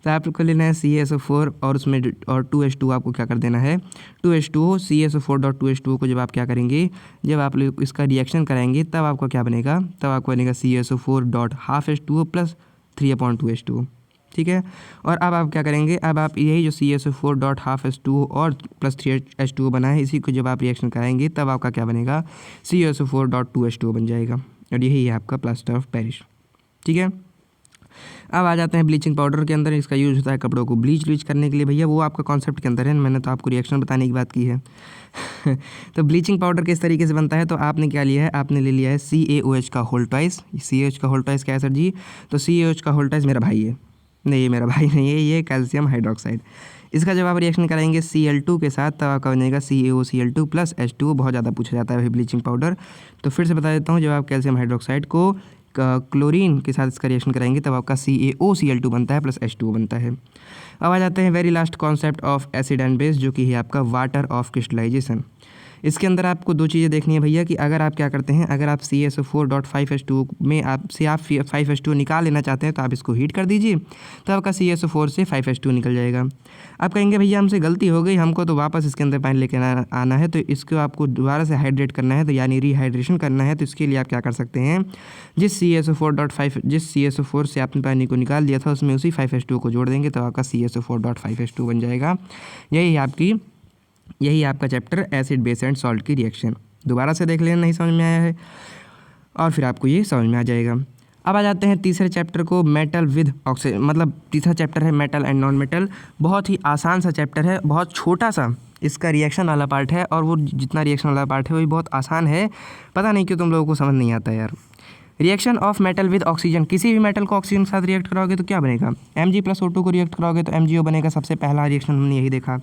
तो आपको लेना है CaSO4 और उसमें और 2H2 आपको क्या कर देना है, 2H2O CaSO4.2H2O को जब आप क्या करेंगे, जब आप लोग इसका रिएक्शन कराएंगे तब आपको क्या बनेगा, तब आपको बनेगा CaSO4.12H2O प्लस 3/2H2O। ठीक है, और अब आप क्या करेंगे, अब आप यही जो CaSO4.12H2O और प्लस 3H2O बना है इसी को जब आप रिएक्शन कराएंगे तब आपका क्या बनेगा, CaSO4.2H2O बन जाएगा। और यही है आपका प्लास्टर ऑफ पेरिस। ठीक है, अब आ जाते हैं ब्लीचिंग पाउडर के अंदर। इसका यूज़ होता है कपड़ों को ब्लीच करने के लिए भैया, वो आपका कॉन्सेप्ट के अंदर है, मैंने तो आपको रिएक्शन बताने की बात की है। तो ब्लीचिंग पाउडर किस तरीके से बनता है, तो आपने क्या लिया है, आपने ले लिया है CaOH का होल ट्वाइस। CaOH का होल ट्वाइस क्या है सर जी, तो CaOH का होल ट्वाइस मेरा भाई है, नहीं ये मेरा भाई नहीं है, ये कैल्शियम हाइड्रोक्साइड। इसका जब आप रिएक्शन कराएंगे Cl2 के साथ तब आपका बनेगा CaOCl2 प्लस H2O। बहुत ज़्यादा पूछा जाता है ब्लीचिंग पाउडर, तो फिर से बता देता हूँ, जब आप कैल्शियम हाइड्रोक्साइड को क्लोरीन के साथ इसका रिएक्शन कराएंगे तब आपका CaOCl2 बनता है प्लस H2O बनता है। अब आ जाते हैं very last concept of acid and base, जो कि है आपका वाटर ऑफ क्रिस्टलाइजेशन। इसके अंदर आपको दो चीज़ें देखनी है भैया कि अगर आप क्या करते हैं, अगर आप CaSO4.5H2O में आप 5H2O निकाल लेना चाहते हैं तो आप इसको हीट कर दीजिए, तो आपका CaSO4 से 5H2O निकल जाएगा। आप कहेंगे भैया हमसे गलती हो गई, हमको तो वापस इसके अंदर पानी लेकर आना है, तो इसको आपको दोबारा से हाइड्रेट करना है, तो यानी रिहाइड्रेशन करना है। तो इसके लिए आप क्या कर सकते हैं, जिस CaSO4 से आपने पानी को निकाल दिया था उसमें उसी 5H2O को जोड़ देंगे तो आपका CaSO4.5H2 बन जाएगा। यही आपका chapter acid base and salt की रिएक्शन। दोबारा से देख लेना, नहीं समझ में आया है और फिर आपको ये समझ में आ जाएगा। अब आ जाते हैं तीसरे चैप्टर को, मेटल विद ऑक्सीजन। मतलब तीसरा चैप्टर है मेटल एंड नॉन मेटल। बहुत ही आसान सा चैप्टर है, बहुत छोटा सा इसका रिएक्शन वाला पार्ट है और वो जितना रिएक्शन वाला पार्ट है वो भी बहुत आसान है। पता नहीं क्यों तुम लोगों को समझ नहीं आता यार। Reaction of metal with oxygen, किसी भी मेटल को ऑक्सीजन के साथ रिएक्ट कराओगे तो क्या बनेगा, Mg+O2 को रिएक्ट कराओगे तो MgO बनेगा। सबसे पहला रिएक्शन हमने यही देखा।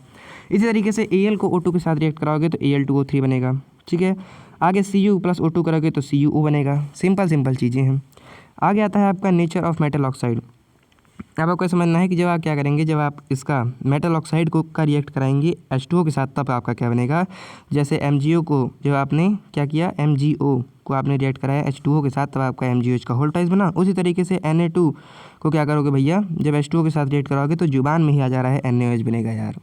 इसी तरीके से Al को O2 के साथ रिएक्ट कराओगे तो Al2O3 बनेगा। ठीक है, आगे Cu+O2 करोगे तो CuO बनेगा। सिंपल चीज़ें हैं। आगे आता है आपका नेचर ऑफ मेटल ऑक्साइड। अब आपको समझना है कि जब आप क्या करेंगे, जब आप इसका मेटल ऑक्साइड को का रिएक्ट कराएंगे H2O के साथ तब आपका क्या बनेगा। जैसे MgO को जब आपने क्या किया, MgO को आपने रिएक्ट कराया H2O के साथ तब आपका MgOH का होल ट्वाइस बना। उसी तरीके से Na2 को क्या करोगे भैया, जब H2O के साथ रिएक्ट कराओगे तो जुबान में ही आ जा रहा है NaOH बनेगा यार।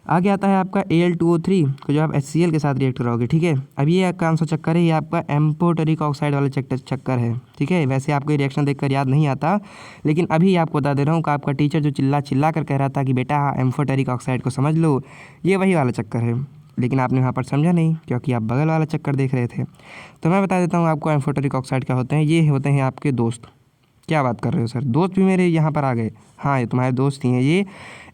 आगे आता है आपका Al2O3 को जो आप HCl के साथ रिएक्ट कराओगे, ठीक है। अब ये कौन सा चक्कर है, ये आपका एम्फोटेरिक ऑक्साइड वाला चक्कर है, ठीक है। वैसे आपको ये रिएक्शन देखकर याद नहीं आता, लेकिन अभी आपको बता दे रहा हूँ कि आपका टीचर जो चिल्ला कर कह रहा था कि बेटा एम्फोटेरिक ऑक्साइड को समझ लो, ये वही वाला चक्कर है, लेकिन आपने वहाँ पर समझा नहीं क्योंकि आप बगल वाला चक्कर देख रहे थे। तो मैं बता देता हूँ आपको एम्फोटेरिक ऑक्साइड क्या होते हैं। ये होते हैं आपके दोस्त। क्या बात कर रहे हो सर, दोस्त भी मेरे यहाँ पर आ गए? हाँ, ये तुम्हारे दोस्त ही हैं। ये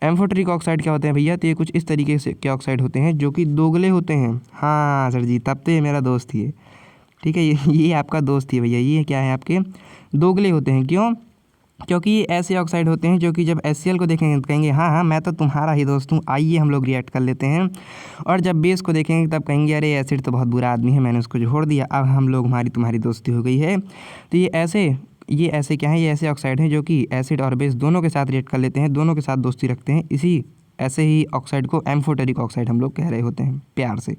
एम्फोटेरिक ऑक्साइड क्या होते हैं भैया, तो ये कुछ इस तरीके से के ऑक्साइड होते हैं जो कि दोगले होते हैं। हाँ सर जी, तब तो ये मेरा दोस्त ही है, ठीक है। ये आपका दोस्त ही है भैया। ये क्या है, आपके दोगले होते हैं। क्यों? क्योंकि ये ऐसे ऑक्साइड होते हैं जो कि जब HCl को देखेंगे तो कहेंगे हाँ हाँ मैं तो तुम्हारा ही दोस्त हूँ, आइए हम लोग रिएक्ट कर लेते हैं। और जब बेस को देखेंगे तब कहेंगे अरे एसिड तो बहुत बुरा आदमी है, मैंने उसको छोड़ दिया, अब हम लोग तुम्हारी दोस्ती हो गई है। तो ये ऐसे क्या है, ये ऐसे ऑक्साइड हैं जो कि एसिड और बेस दोनों के साथ रिएक्ट कर लेते हैं, दोनों के साथ दोस्ती रखते हैं। इसी ऐसे ही ऑक्साइड को एम्फोटेरिक ऑक्साइड हम लोग कह रहे होते हैं प्यार से,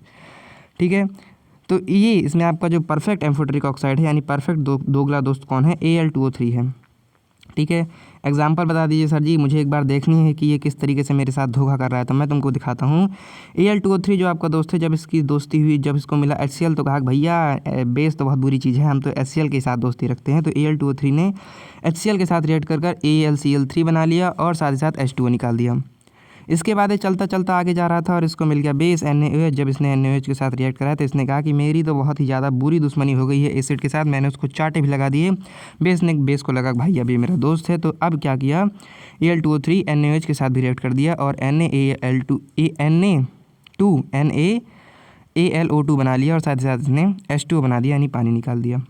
ठीक है। तो ये इसमें आपका जो परफेक्ट एम्फोटेरिक ऑक्साइड है यानी परफेक्ट दोगला दोस्त कौन है, Al2O3 है, ठीक है। एग्जाम्पल बता दीजिए सर जी, मुझे एक बार देखनी है कि ये किस तरीके से मेरे साथ धोखा कर रहा है, तो मैं तुमको दिखाता हूँ। Al2O3 जो आपका दोस्त है, जब इसकी दोस्ती हुई, जब इसको मिला HCl तो कहा भैया बेस तो बहुत बुरी चीज़ है, हम तो HCl के साथ दोस्ती रखते हैं। तो Al2O3 ने HCl के साथ रिएक्ट कर AlCl3 बना लिया और साथ ही साथ H2O निकाल दिया। इसके बाद ये चलता चलता आगे जा रहा था और इसको मिल गया बेस NaOH। जब इसने NaOH के साथ रिएक्ट कराया तो इसने कहा कि मेरी तो बहुत ही ज़्यादा बुरी दुश्मनी हो गई है एसिड के साथ, मैंने उसको चाटे भी लगा दिए। बेस को लगा भाई अभी मेरा दोस्त है, तो अब क्या किया, Al2O3 NaOH के साथ भी रिएक्ट कर दिया और NaAlO2 बना लिया और साथ ही साथ इसने H2O बना दिया यानी पानी निकाल दिया।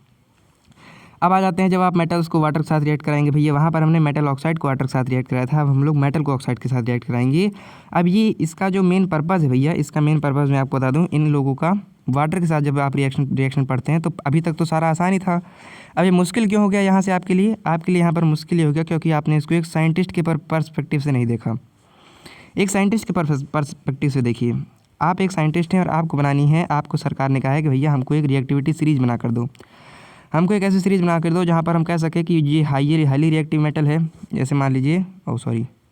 अब आ जाते हैं, जब आप मेटल्स को वाटर के साथ रिएक्ट कराएंगे भैया, वहाँ पर हमने मेटल ऑक्साइड को वाटर के साथ रिएक्ट कराया था, अब हम लोग मेटल को ऑक्साइड के साथ रिएक्ट कराएंगे। अब ये इसका जो मेन पर्पज़ है भैया, इसका मेन पर्पज़ मैं आपको बता दूँ, इन लोगों का वाटर के साथ जब आप रिएक्शन पढ़ते हैं तो अभी तक तो सारा आसान ही था। अब ये मुश्किल क्यों हो गया यहाँ से आपके लिए यहाँ पर मुश्किल ये हो गया क्योंकि आपने इसको एक साइंटिस्ट के पर्सपेक्टिव से नहीं देखा। एक साइंटिस्ट के पर्सपेक्टिव से देखिए, आप एक साइंटिस्ट हैं और आपको बनानी है, आपको सरकार ने कहा है कि भैया हमको एक रिएक्टिविटी सीरीज़ बना कर दो, हमको एक ऐसी सीरीज़ बना कर दो जहाँ पर हम कह सकें कि ये हाईली रिएक्टिव मेटल है। जैसे मान लीजिए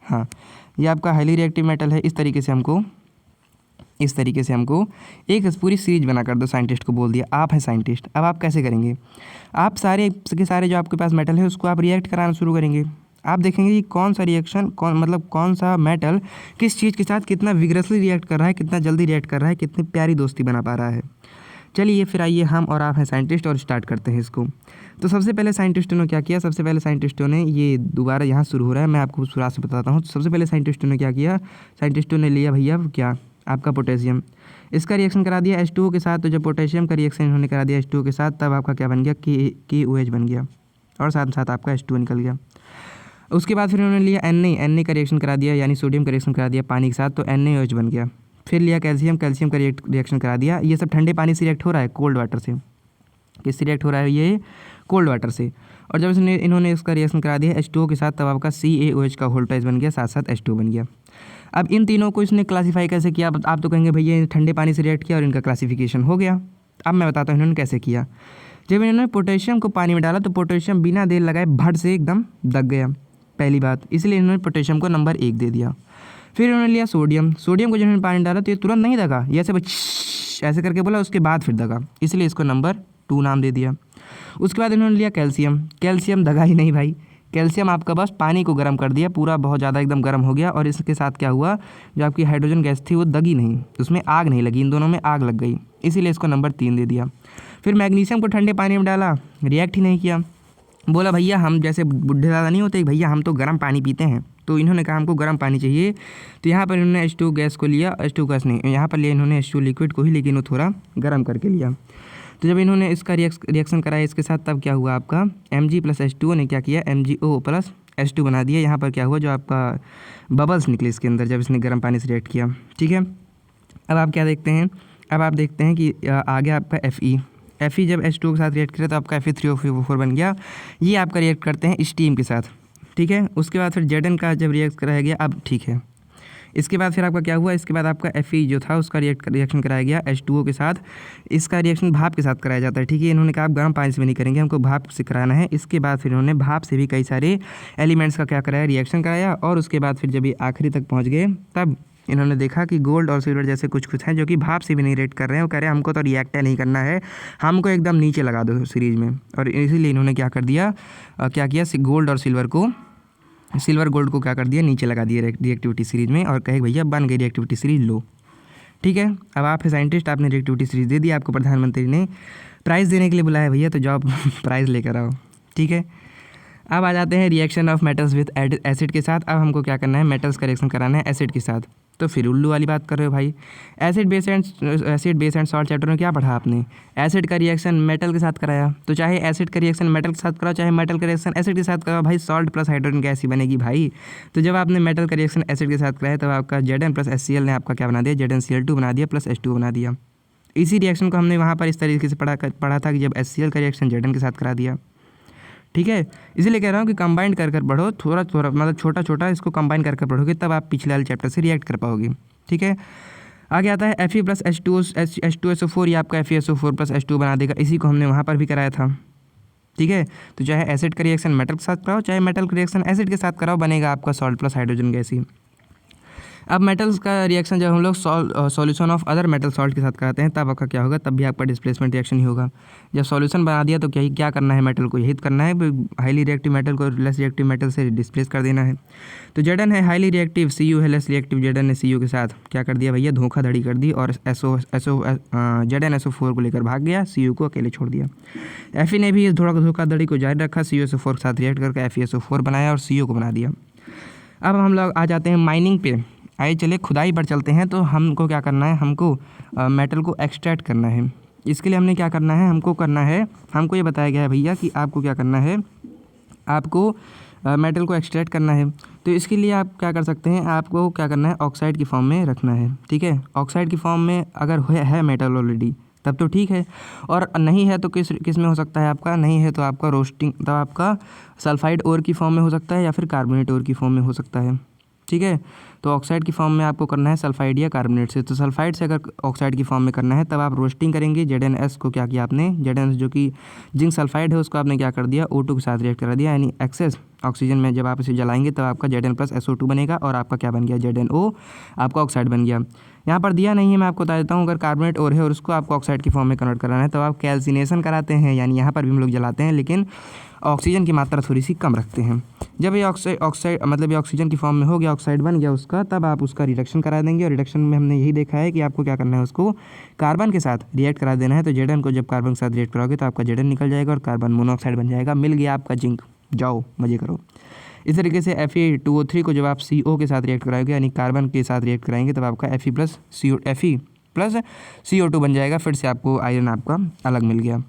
हाँ, ये आपका हाईली रिएक्टिव मेटल है। इस तरीके से हमको एक पूरी सीरीज बना कर दो। साइंटिस्ट को बोल दिया, आप हैं साइंटिस्ट। अब आप कैसे करेंगे, आप सारे के सारे जो आपके पास मेटल है उसको आप रिएक्ट कराना शुरू करेंगे। आप देखेंगे कि कौन सा रिएक्शन कौन सा मेटल किस चीज़ के साथ कितना विग्रसली रिएक्ट कर रहा है, कितना जल्दी रिएक्ट कर रहा है, कितनी प्यारी दोस्ती बना पा रहा है। चलिए फिर आइए, हम और आप हैं साइंटिस्ट और स्टार्ट करते हैं इसको। तो सबसे पहले साइंटिस्टों ने क्या किया, सबसे पहले साइंटिस्टों ने, ये दोबारा यहाँ शुरू हो रहा है, मैं आपको शुरुआत से बताता हूँ। सबसे पहले साइंटिस्टों ने क्या किया, साइंटिस्टों ने लिया भैया क्या, आपका पोटेशियम, इसका रिएक्शन करा दिया H2O के साथ। तो जब पोटेशियम का रिएक्शन इन्होंने करा दिया H2O के साथ, तब आपका क्या बन गया, KOH बन गया और साथ साथ आपका H2O निकल गया। उसके बाद फिर उन्होंने लिया Na का रिएक्शन करा दिया, यानी सोडियम का रिएक्शन करा दिया पानी के साथ, तो NaOH बन गया। फिर लिया कैल्शियम का रिएक्शन करा दिया। ये सब ठंडे पानी से रिएक्ट हो रहा है, कोल्ड वाटर से। किससे रिएक्ट हो रहा है, ये कोल्ड वाटर से। और जब इन्होंने इसका रिएक्शन करा दिया H2O के साथ, तब आपका CaOH का होल टाइज बन गया, साथ साथ H2O बन गया। अब इन तीनों को इसने क्लासीफाई कैसे किया, आप तो कहेंगे भैया ठंडे पानी से रिएक्ट किया और इनका क्लासिफिकेशन हो गया। अब मैं बताता हूँ इन्होंने कैसे किया। जब इन्होंने पोटेशियम को पानी में डाला तो पोटेशियम बिना देर लगाए भट से एकदम दब गया, पहली बात, इसलिए इन्होंने पोटेशियम को नंबर 1 दे दिया। फिर उन्होंने लिया सोडियम को जब इन्होंने पानी डाला तो ये तुरंत नहीं दगा, ये ऐसे करके बोला, उसके बाद फिर दगा, इसलिए इसको नंबर 2 नाम दे दिया। उसके बाद इन्होंने लिया कैल्शियम दगा ही नहीं भाई, कैल्शियम आपका बस पानी को गर्म कर दिया, पूरा बहुत ज़्यादा एकदम गर्म हो गया, और इसके साथ क्या हुआ, जो आपकी हाइड्रोजन गैस थी वो दगी नहीं, उसमें आग नहीं लगी, इन दोनों में आग लग गई, इसीलिए इसको नंबर 3 दे दिया। फिर मैग्नीशियम को ठंडे पानी में डाला, रिएक्ट ही नहीं किया, बोला भैया हम जैसे बुढ़े ज़्यादा नहीं होते भैया, हम तो गर्म पानी पीते हैं, तो इन्होंने कहा हमको गर्म पानी चाहिए। तो यहाँ पर इन्होंने H2 गैस को लिया, H2 गैस नहीं, यहाँ पर लिया इन्होंने H2 लिक्विड को ही, लेकिन वो थोड़ा गर्म करके लिया। तो जब इन्होंने इसका रिएक्शन कराया इसके साथ, तब क्या हुआ, आपका Mg + H2O ने क्या किया, MgO + H2 बना दिया। यहाँ पर क्या हुआ, जो आपका बबल्स निकले इसके अंदर जब इसने गर्म पानी से रिएक्ट किया, ठीक है। अब आप क्या देखते हैं, अब आप देखते हैं कि आगे आपका Fe जब H2O के साथ रिएक्ट करे तो आपका Fe3O4 बन गया। ये आपका रिएक्ट करते हैं स्टीम के साथ, ठीक है। उसके बाद फिर Zn का जब रिएक्ट कराया गया, अब ठीक है। इसके बाद फिर आपका क्या हुआ, इसके बाद आपका Fe जो था उसका रिएक्शन कराया गया H2O के साथ। इसका रिएक्शन भाप के साथ कराया जाता है, ठीक है। इन्होंने कहा आप गर्म पानी से भी नहीं करेंगे, हमको भाप से कराना है। इसके बाद फिर इन्होंने भाप से भी कई सारे एलिमेंट्स का क्या कराया, रिएक्शन कराया। और उसके बाद फिर जब ये आखिरी तक पहुँच गए, तब इन्होंने देखा कि गोल्ड और सिल्वर जैसे कुछ कुछ हैं जो कि भाप से भी नहीं रिएक्ट कर रहे हैं। वो कह रहे हैं हमको तो रिएक्ट नहीं करना है, हमको एकदम नीचे लगा दो सीरीज में। और इसीलिए इन्होंने क्या कर दिया, क्या किया, गोल्ड और सिल्वर गोल्ड को क्या कर दिया, नीचे लगा दिया रिएक्टिविटी सीरीज में, और कहे भैया बन गई रिएक्टिविटी सीरीज लो। ठीक है, अब आप है साइंटिस्ट, आपने रिएक्टिविटी सीरीज दे दी, आपको प्रधानमंत्री ने प्राइज़ देने के लिए बुलाया भैया, तो जॉब प्राइज़ लेकर आओ। ठीक है, अब आ जाते हैं reaction of metals with acid के साथ। अब हमको क्या करना है, मेटल्स का रिएक्शन कराना है एसिड के साथ। तो फिर उल्लू वाली बात कर रहे हो भाई, acid base and salt chapter में क्या पढ़ा आपने, एसिड का रिएक्शन मेटल के साथ कराया, तो चाहे एसिड का रिएक्शन मेटल के साथ कराओ, चाहे मेटल का रिएक्शन एसिड के साथ कराओ, भाई सॉल्ट प्लस हाइड्रोजन गैस ही बनेगी भाई। तो जब आपने मेटल का रिएक्शन एसिड के साथ कराया, तब आपका Zn प्लस HCl ने आपका क्या बना दिया, ZnCl2 बना दिया प्लस H2 बना दिया। इसी रिएक्शन को हमने वहाँ पर इस तरीके से पढ़ा था कि जब HCl का रिएक्शन Zn के साथ करा दिया। ठीक है, इसीलिए कह रहा हूँ कि कंबाइन कर पढ़ो, थोड़ा थोड़ा मतलब छोटा छोटा इसको कंबाइन कर पढ़ोगे, तब आप पिछले वाले चैप्टर से रिएक्ट कर पाओगे। ठीक है, आगे आता है Fe प्लस H2SO4, ये आपका FeSO4 प्लस H2 बना देगा। इसी को हमने वहाँ पर भी कराया था। ठीक है, तो चाहे एसिड का रिएक्शन मेटल के साथ कराओ, चाहे मेटल का रिएक्शन एसिड के साथ कराओ, बनेगा आपका सॉल्ट प्लस हाइड्रोजन गैस ही। अब मेटल्स का रिएक्शन जब हम लोग solution of other metal salt के साथ कराते हैं, तब आपका क्या होगा, तब भी आपका डिस्प्लेसमेंट रिएक्शन ही होगा। जब सॉल्यूशन बना दिया तो क्या करना है, मेटल को यही करना है, हाईली रिएक्टिव मेटल को लेस रिएक्टिव मेटल से डिस्प्लेस कर देना है। तो Zn है हाईली रिएक्टिव, Cu है लेस रिएक्टिव, Zn ने Cu के साथ क्या कर दिया भैया, धोखाधड़ी कर दी, और ZnSO4 को लेकर भाग गया, Cu को अकेले छोड़ दिया। Fe ने भी इस धोखाधड़ी को जारी रखा, CuSO4 के साथ रिएक्ट करके FeSO4 बनाया और Cu को बना दिया। अब हम लोग आ जाते हैं माइनिंग पे, आइए चले खुदाई पर चलते हैं। तो हमको क्या करना है, हमको मेटल को एक्सट्रैक्ट करना है। इसके लिए हमने क्या करना है, हमको ये बताया गया है भैया कि आपको क्या करना है, आपको मेटल को एक्सट्रैक्ट करना है। तो इसके लिए आप क्या कर सकते हैं, आपको क्या करना है, ऑक्साइड की फॉर्म में रखना है। ठीक है, ऑक्साइड की फॉर्म में अगर है मेटल ऑलरेडी तब तो ठीक है, और नहीं है तो किस में हो सकता है आपका, नहीं है तो आपका रोस्टिंग, तब आपका सल्फाइड ओर की फॉर्म में हो सकता है या फिर कार्बोनेट ओर की फॉर्म में हो सकता है। ठीक है, तो ऑक्साइड की फॉर्म में आपको करना है सल्फाइड या कार्बोनेट से। तो सल्फाइड से अगर ऑक्साइड की फॉर्म में करना है, तब आप रोस्टिंग करेंगे। ZnS को क्या किया आपने, ZnS जो कि जिंक सल्फाइड है, उसको आपने क्या कर दिया, O2 के साथ रिएक्ट करा दिया, यानी एक्सेस ऑक्सीजन में जब आप इसे जलाएंगे तब आपका Zn प्लस SO2 बनेगा, और आपका क्या बन गया, ZnO आपका ऑक्साइड बन गया। यहाँ पर दिया नहीं है, मैं आपको बता देता हूँ। अगर कार्बोनेट और है और उसको आपको ऑक्साइड की फॉर्म में कन्वर्ट कराना है, तो आप कैल्सिनेशन कराते हैं, यानी यहाँ पर भी हम लोग जलाते हैं, लेकिन ऑक्सीजन की मात्रा थोड़ी सी कम रखते हैं। जब ये ऑक्साइड मतलब ये ऑक्सीजन की फॉर्म में हो गया, ऑक्साइड बन गया उसका, तब आप उसका रिडक्शन करा देंगे। और रिडक्शन में हमने यही देखा है कि आपको क्या करना है, उसको कार्बन के साथ रिएक्ट करा देना है। तो Zn को जब कार्बन के साथ रिएक्ट कराओगे तो आपका Zn निकल जाएगा और कार्बन मोनोऑक्साइड बन जाएगा। मिल गया आपका जिंक, जाओ मजे करो। इस तरीके से Fe2O3 को जब आप CO के साथ रिएक्ट कराओगे, यानी कार्बन के साथ रिएक्ट कराएंगे, तब आपका Fe प्लस CO2 बन जाएगा। फिर से आपको आयरन आपका अलग मिल गया।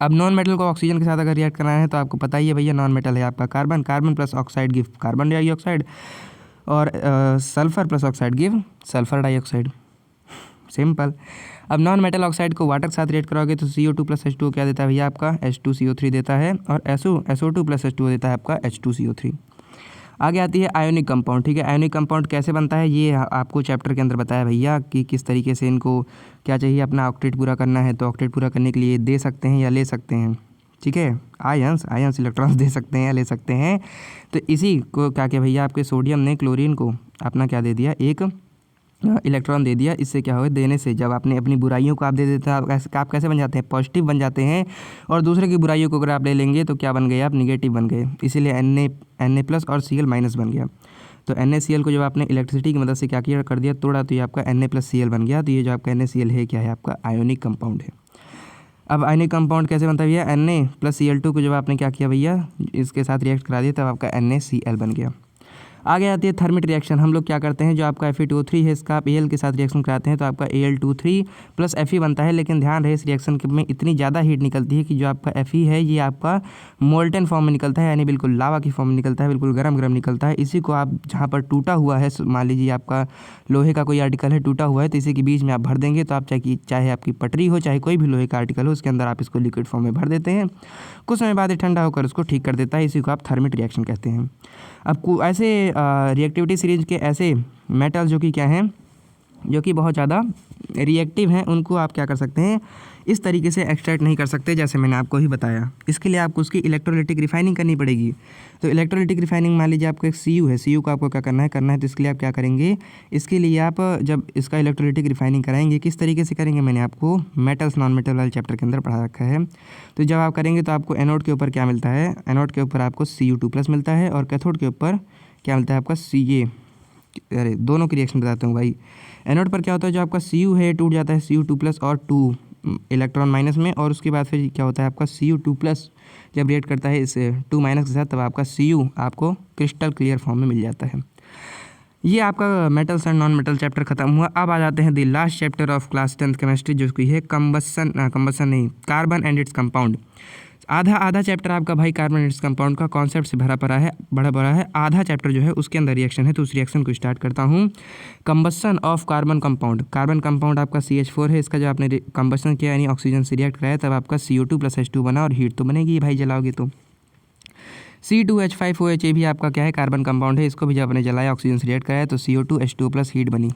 अब नॉन मेटल को ऑक्सीजन के साथ अगर रिएक्ट कराना है, तो आपको पता ही है भैया, नॉन मेटल है आपका carbon plus oxide give carbon dioxide, और sulphur plus oxide give sulphur dioxide, simple. अब नॉन मेटल ऑक्साइड को वाटर के साथ रिएक्ट कराओगे तो CO2 प्लस H2 क्या देता है भैया, आपका H2CO3 देता है, और SO2 प्लस H2 देता है आपका H2CO3। आगे आती है आयोनिक कंपाउंड। ठीक है, आयोनिक कंपाउंड कैसे बनता है, ये आपको चैप्टर के अंदर बताया भैया कि किस तरीके से इनको क्या चाहिए, अपना ऑक्टेट पूरा करना है। तो ऑक्टेट पूरा करने के लिए दे सकते हैं या ले सकते हैं। ठीक है, आयंस इलेक्ट्रॉन्स दे सकते हैं या ले सकते हैं। तो इसी को क्या किया भैया, आपके सोडियम ने क्लोरीन को अपना क्या दे दिया, एक इलेक्ट्रॉन दे दिया। इससे क्या होगा, देने से जब आपने अपनी बुराइयों को आप दे देते हैं, आप कैसे बन जाते हैं, पॉजिटिव बन जाते हैं। और दूसरे की बुराइयों को अगर आप ले लेंगे तो क्या बन गए, आप निगेटिव बन गए। इसीलिए Na प्लस और Cl माइनस बन गया। तो NaCl को जब आपने इलेक्ट्रिसिटी की मदद से क्या किया, कर दिया, तोड़ा, तो ये आपका Na प्लस Cl बन गया। तो ये जो आपका NaCl है, क्या है, आपका आयोनिक कंपाउंड है। अब आयोनिक कंपाउंड कैसे बनता है भैया, Na प्लस Cl2 को जब आपने क्या किया भैया, इसके साथ रिएक्ट करा दिया, तब आपका NaCl बन गया। आगे आती है थर्मिट रिएक्शन। हम लोग क्या करते हैं, जो आपका Fe2O3 है, इसका आप Al के साथ रिएक्शन कराते हैं, तो आपका Al2 प्लस Fe बनता है। लेकिन ध्यान रहे, इस रिएक्शन में इतनी ज़्यादा हीट निकलती है कि जो आपका Fe है, ये आपका मोल्टन फॉर्म में निकलता है, यानी बिल्कुल लावा की फॉर्म में निकलता है, बिल्कुल गरम निकलता है। इसी को आप जहाँ पर टूटा हुआ है, मान लीजिए आपका लोहे का कोई आर्टिकल है, टूटा हुआ है, तो इसी के बीच में आप भर देंगे। तो आप चाहे आपकी पटरी हो, चाहे कोई भी लोहे का आर्टिकल हो, उसके अंदर आप इसको लिक्विड फॉर्म में भर देते हैं। कुछ समय बाद ये ठंडा होकर उसको ठीक कर देता है। इसी को आप थर्मिट रिएक्शन कहते हैं। अब ऐसे रिएक्टिविटी सीरीज के ऐसे मेटल जो कि क्या हैं, जो कि बहुत ज़्यादा रिएक्टिव हैं, उनको आप क्या कर सकते हैं, इस तरीके से एक्सट्रैक्ट नहीं कर सकते जैसे मैंने आपको ही बताया। इसके लिए आपको उसकी इलेक्ट्रोलाइटिक रिफाइनिंग करनी पड़ेगी। तो इलेक्ट्रोलाइटिक रिफाइनिंग मान लीजिए आपको एक Cu है, Cu को आपको क्या करना है तो इसके लिए आप क्या करेंगे, इसके लिए आप जब इसका इलेक्ट्रोलाइटिक रिफाइनिंग कराएंगे किस तरीके से करेंगे, मैंने आपको मेटल्स नॉन मेटल वाले चैप्टर के अंदर पढ़ा रखा है। तो जब आप करेंगे तो आपको एनोड के ऊपर क्या मिलता है, एनोड के ऊपर आपको Cu2+ मिलता है और कैथोड के ऊपर क्या मिलता है आपका Ca। अरे दोनों की रिएक्शन बताता हूँ भाई। एनोड पर क्या होता है, जो आपका Cu है टूट जाता है Cu2+ और 2 इलेक्ट्रॉन माइनस में, और उसके बाद फिर क्या होता है आपका Cu2+ जब रिएक्ट करता है इस 2 माइनस के साथ, तब आपका Cu आपको क्रिस्टल क्लियर फॉर्म में मिल जाता है। ये आपका metals and non metal chapter खत्म हुआ। अब आ जाते हैं the last chapter of class 10th chemistry, जो कि है कार्बन एंड इट्स कंपाउंड। आधा चैप्टर आपका भाई कार्बन एंड इट्स कंपाउंड का कॉन्सेप्ट से भरा पड़ा है। आधा चैप्टर जो है उसके अंदर रिएक्शन है, तो उस रिएक्शन को स्टार्ट करता हूँ। Combustion of carbon compound. Carbon compound आपका CH4 है, इसका जब आपने कंबसन किया यानी ऑक्सीजन से रिएक्ट कराया, तब आपका CO2+ H2 बना और हीट तो बनेगी भाई जलाओगे तो। C2H5OH ये भी आपका क्या है, कार्बन कंपाउंड है, इसको भी जब आपने जलाया ऑक्सीजन से रिएक्ट कराया तो CO2 H2+ हीट बनी।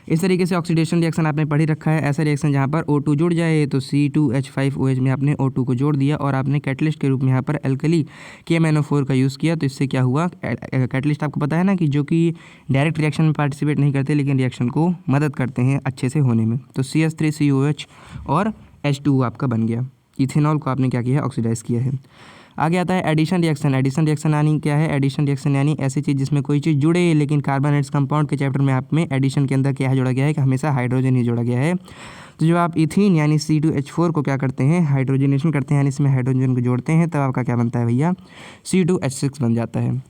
इस तरीके से ऑक्सीडेशन रिएक्शन आपने पढ़ ही रखा है। ऐसा रिएक्शन जहाँ पर O2 जुड़ जाए तो C2H5OH में आपने O2 को जोड़ दिया और आपने कैटलिस्ट के रूप में यहाँ पर एल्कली KMnO4 का यूज़ किया। तो इससे क्या हुआ, कैटलिस्ट आपको पता है ना कि जो कि डायरेक्ट रिएक्शन में पार्टिसिपेट नहीं करते लेकिन रिएक्शन को मदद करते हैं अच्छे से होने में। तो CH3COH और H2 आपका बन गया। इथेनॉल को आपने क्या किया है, ऑक्सीडाइज किया है। आगे आता है एडिशन रिएक्शन। एडिशन रिएक्शन यानी क्या है, एडिशन रिएक्शन यानी ऐसी चीज़ जिसमें कोई चीज़ जुड़े, लेकिन कार्बन एंड कंपाउंड के चैप्टर में आप में एडिशन के अंदर क्या है जोड़ा गया है कि हमेशा हाइड्रोजन ही जोड़ा गया है। तो जब आप इथीन यानी C2H4 को क्या करते हैं, हाइड्रोजनेशन करते हैं यानी इसमें हाइड्रोजन को जोड़ते हैं, तब आपका क्या बनता है भैया, C2H6 बन जाता है।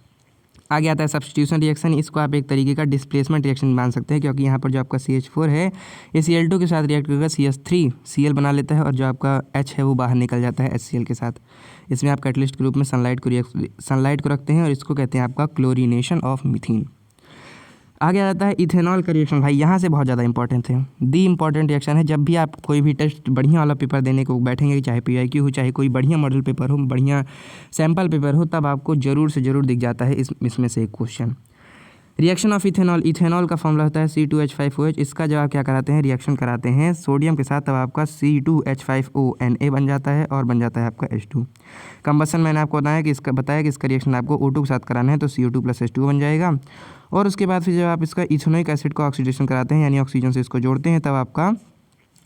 आगे आता है सब्स्टिट्यूशन रिएक्शन। इसको आप एक तरीके का डिस्प्लेसमेंट रिएक्शन मान सकते हैं, क्योंकि यहाँ पर जो आपका CH4 है ये Cl2 के साथ रिएक्ट करके CH3Cl बना लेता है और जो आपका H है वो बाहर निकल जाता है HCl के साथ। इसमें आप कैटलिस्ट के रूप में सनलाइट को रखते हैं और इसको कहते हैं आपका क्लोरीनेशन ऑफ मीथेन। आगे आता है इथेनॉल का रिएक्शन। भाई यहाँ से बहुत ज़्यादा इंपॉर्टेंट है, दी इंपॉर्टेंट रिएक्शन है। जब भी आप कोई भी टेस्ट बढ़िया वाला पेपर देने को बैठेंगे, चाहे PIQ हो, चाहे कोई बढ़िया मॉडल पेपर हो, बढ़िया सैम्पल पेपर हो, तब आपको ज़रूर से ज़रूर दिख जाता है इसमें से एक question. Reaction of ethanol. Ethanol का फॉर्मूला होता है C2H5OH। इसका जब आप क्या कराते हैं, रिएक्शन कराते हैं सोडियम के साथ, तब आपका C2H5ONA बन जाता है और बन जाता है आपका H2। कंबसन मैंने आपको बताया कि इसका रिएक्शन आपको O2 के साथ कराना है, तो CO2+ H2 बन जाएगा। और उसके बाद फिर जब आप इसका इथेनोइक एसिड को ऑक्सीडेशन कराते हैं यानी ऑक्सीजन से इसको जोड़ते हैं, तब आपका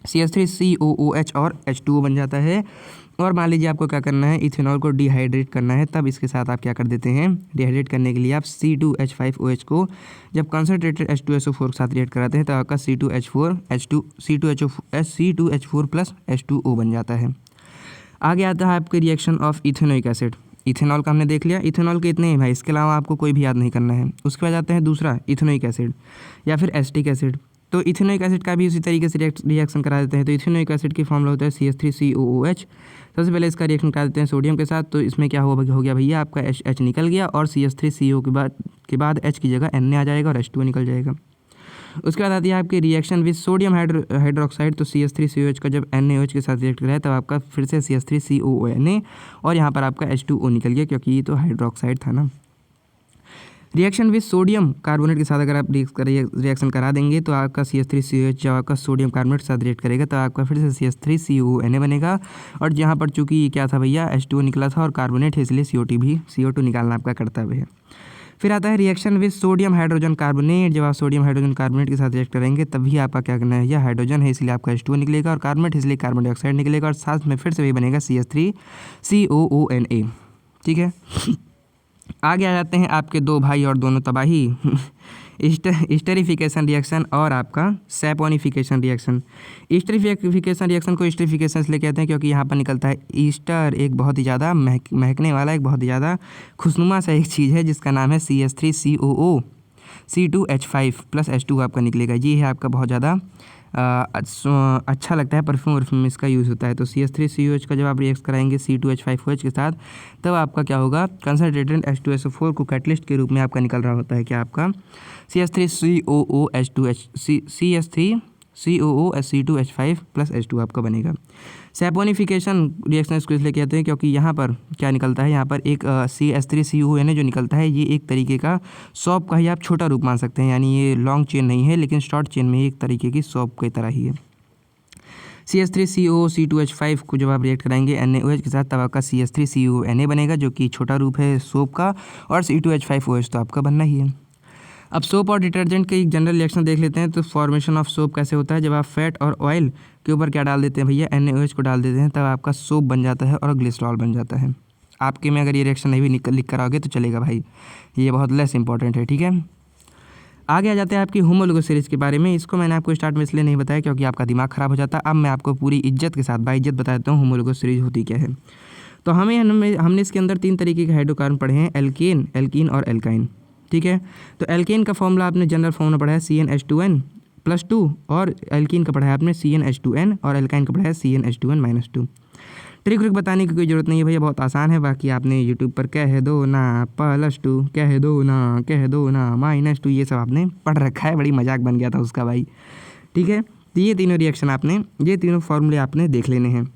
CH3COOH और H2O बन जाता है। और मान लीजिए आपको क्या करना है, इथेनॉल को डिहाइड्रेट करना है, तब इसके साथ आप क्या कर देते हैं, डिहाइड्रेट करने के लिए आप C2H5OH को जब कंसनट्रेटेड H2SO4 के साथ रिएक्ट कराते हैं, तब आपका C2H4+ H2O बन जाता है। आगे आता है आपके reaction of ethanoic acid. Ethanol का हमने देख लिया, इथेनॉल के इतने ही भाई, इसके अलावा आपको कोई भी याद नहीं करना है। उसके बाद आते हैं दूसरा इथेनोइक एसिड या फिर एसिटिक एसिड। तो इथेनोइक एसिड का भी उसी तरीके से रिएक्शन करा देते हैं। तो इथेनोइक एसिड की फॉर्मूला होता है CH3COOH। सबसे पहले इसका रिएक्शन करा देते हैं सोडियम के साथ, तो इसमें क्या हो गया भैया, आपका H निकल गया और CH3CO के बाद H की जगह Na आ जाएगा और H2O निकल जाएगा। उसके बाद आती है आपकी रिएक्शन विद सोडियम हाइड्रोक्साइड। तो CH3COH का जब NaOH के साथ रिएक्ट कराया, तब आपका फिर से CH3COONA और यहाँ पर आपका H2O निकल गया, क्योंकि ये तो हाइड्रोक्साइड था ना। रिएक्शन विद सोडियम कार्बोनेट के साथ अगर आप रिएक्शन करा देंगे, तो आपका CH3COH जब आपका सोडियम कार्बोनेट के साथ रिएक्ट करेगा, तो आपका फिर से CH3CONA बनेगा। और यहाँ पर चूँकि क्या था भैया, H2O निकला था और कार्बोनेट है, इसलिए CO2 निकालना आपका कर्तव्य है। फिर आता है reaction with sodium hydrogen carbonate. जब आप सोडियम हाइड्रोजन कार्बोनेट के साथ रिएक्ट करेंगे, तभी आपका क्या करना है, यह हाइड्रोजन है इसलिए आपका H2O निकलेगा और कार्बोनेट इसलिए कार्बन डाइऑक्साइड निकलेगा और साथ में फिर से वही बनेगा CH3COONA। ठीक है। आगे आ जाते हैं आपके दो भाई और दोनों तबाही स्टेरिफिकेशन रिएक्शन और आपका सैपोनिफिकेशन रिएक्शन। स्टेरिफिकेशन रिएक्शन को स्टेरिफिकेशन इसलिए कहते हैं क्योंकि यहाँ पर निकलता है ईस्टर, एक बहुत ही ज़्यादा महकने वाला, एक बहुत ही ज़्यादा खुशनुमा सा एक चीज़ है जिसका नाम है CH3COO C2H5+ H2 आपका निकलेगा। ये है आपका बहुत ज़्यादा अच्छा लगता है, परफ्यूम इसका यूज़ होता है। तो CH3COH का जब आप रिएक्ट कराएंगे C2H5OH के साथ, तब आपका क्या होगा, कंसनट्रेटेड H2SO4 को कैटलिस्ट के रूप में आपका निकल रहा होता है क्या, आपका CH3COOH2C2H5+ H2 आपका बनेगा। सैपोनिफिकेशन रिएक्शन इसको इसलिए कहते हैं क्योंकि यहाँ पर क्या निकलता है, यहाँ पर एक CH3CONA जो निकलता है, ये एक तरीके का सॉप का ही आप छोटा रूप मान सकते हैं, यानी ये लॉन्ग चेन नहीं है लेकिन शॉर्ट चेन में एक तरीके की सॉप की तरह ही है। CH3COO2H5 को जब आप रिएक्ट कराएंगे NaOH के साथ तब आपका CH3COONA बनेगा, जो कि छोटा रूप है सोप का, और C2H5OH तो आपका बनना ही है। अब सोप और डिटर्जेंट के एक जनरल रिएक्शन देख लेते हैं। तो फॉर्मेशन ऑफ सोप कैसे होता है, जब आप फैट और ऑयल के ऊपर क्या डाल देते हैं भैया, NaOH को डाल देते हैं, तब आपका सोप बन जाता है और ग्लिसरॉल बन जाता है। आपके में अगर ये रिएक्शन नहीं भी लिख कर आओगे तो चलेगा भाई, ये बहुत लेस इंपॉर्टेंट है, ठीक है। आगे आ जाते हैं आपकी होमोलोगस सीरीज़ के बारे में। इसको मैंने आपको स्टार्ट में इसलिए नहीं बताया क्योंकि आपका दिमाग ख़राब हो जाता। अब मैं आपको पूरी इज्जत के साथ बाइज्जत बता देता हूँ होमोलोगस सीरीज़ होती क्या है। तो हमने इसके अंदर 3 तरीके के हाइड्रोकार्बन पढ़े हैं, एल्केन, एल्कीन और एल्काइन, ठीक है। तो एल्केन का फॉर्मूला आपने जनरल फॉर्मूला पढ़ा है CnH2n+2, और एल्कीन का पढ़ा है आपने CnH2n, और एल्काइन का पढ़ा है CnH2n-2। ट्रिक बताने की कोई ज़रूरत नहीं है भैया, बहुत आसान है। बाकी आपने यूट्यूब पर कह दो ना +2, कह दो ना -2, ये सब आपने पढ़ रखा है, बड़ी मजाक बन गया था उसका भाई, ठीक है। तो ये तीनों रिएक्शन आपने, ये तीनों फार्मूले आपने देख लेने हैं।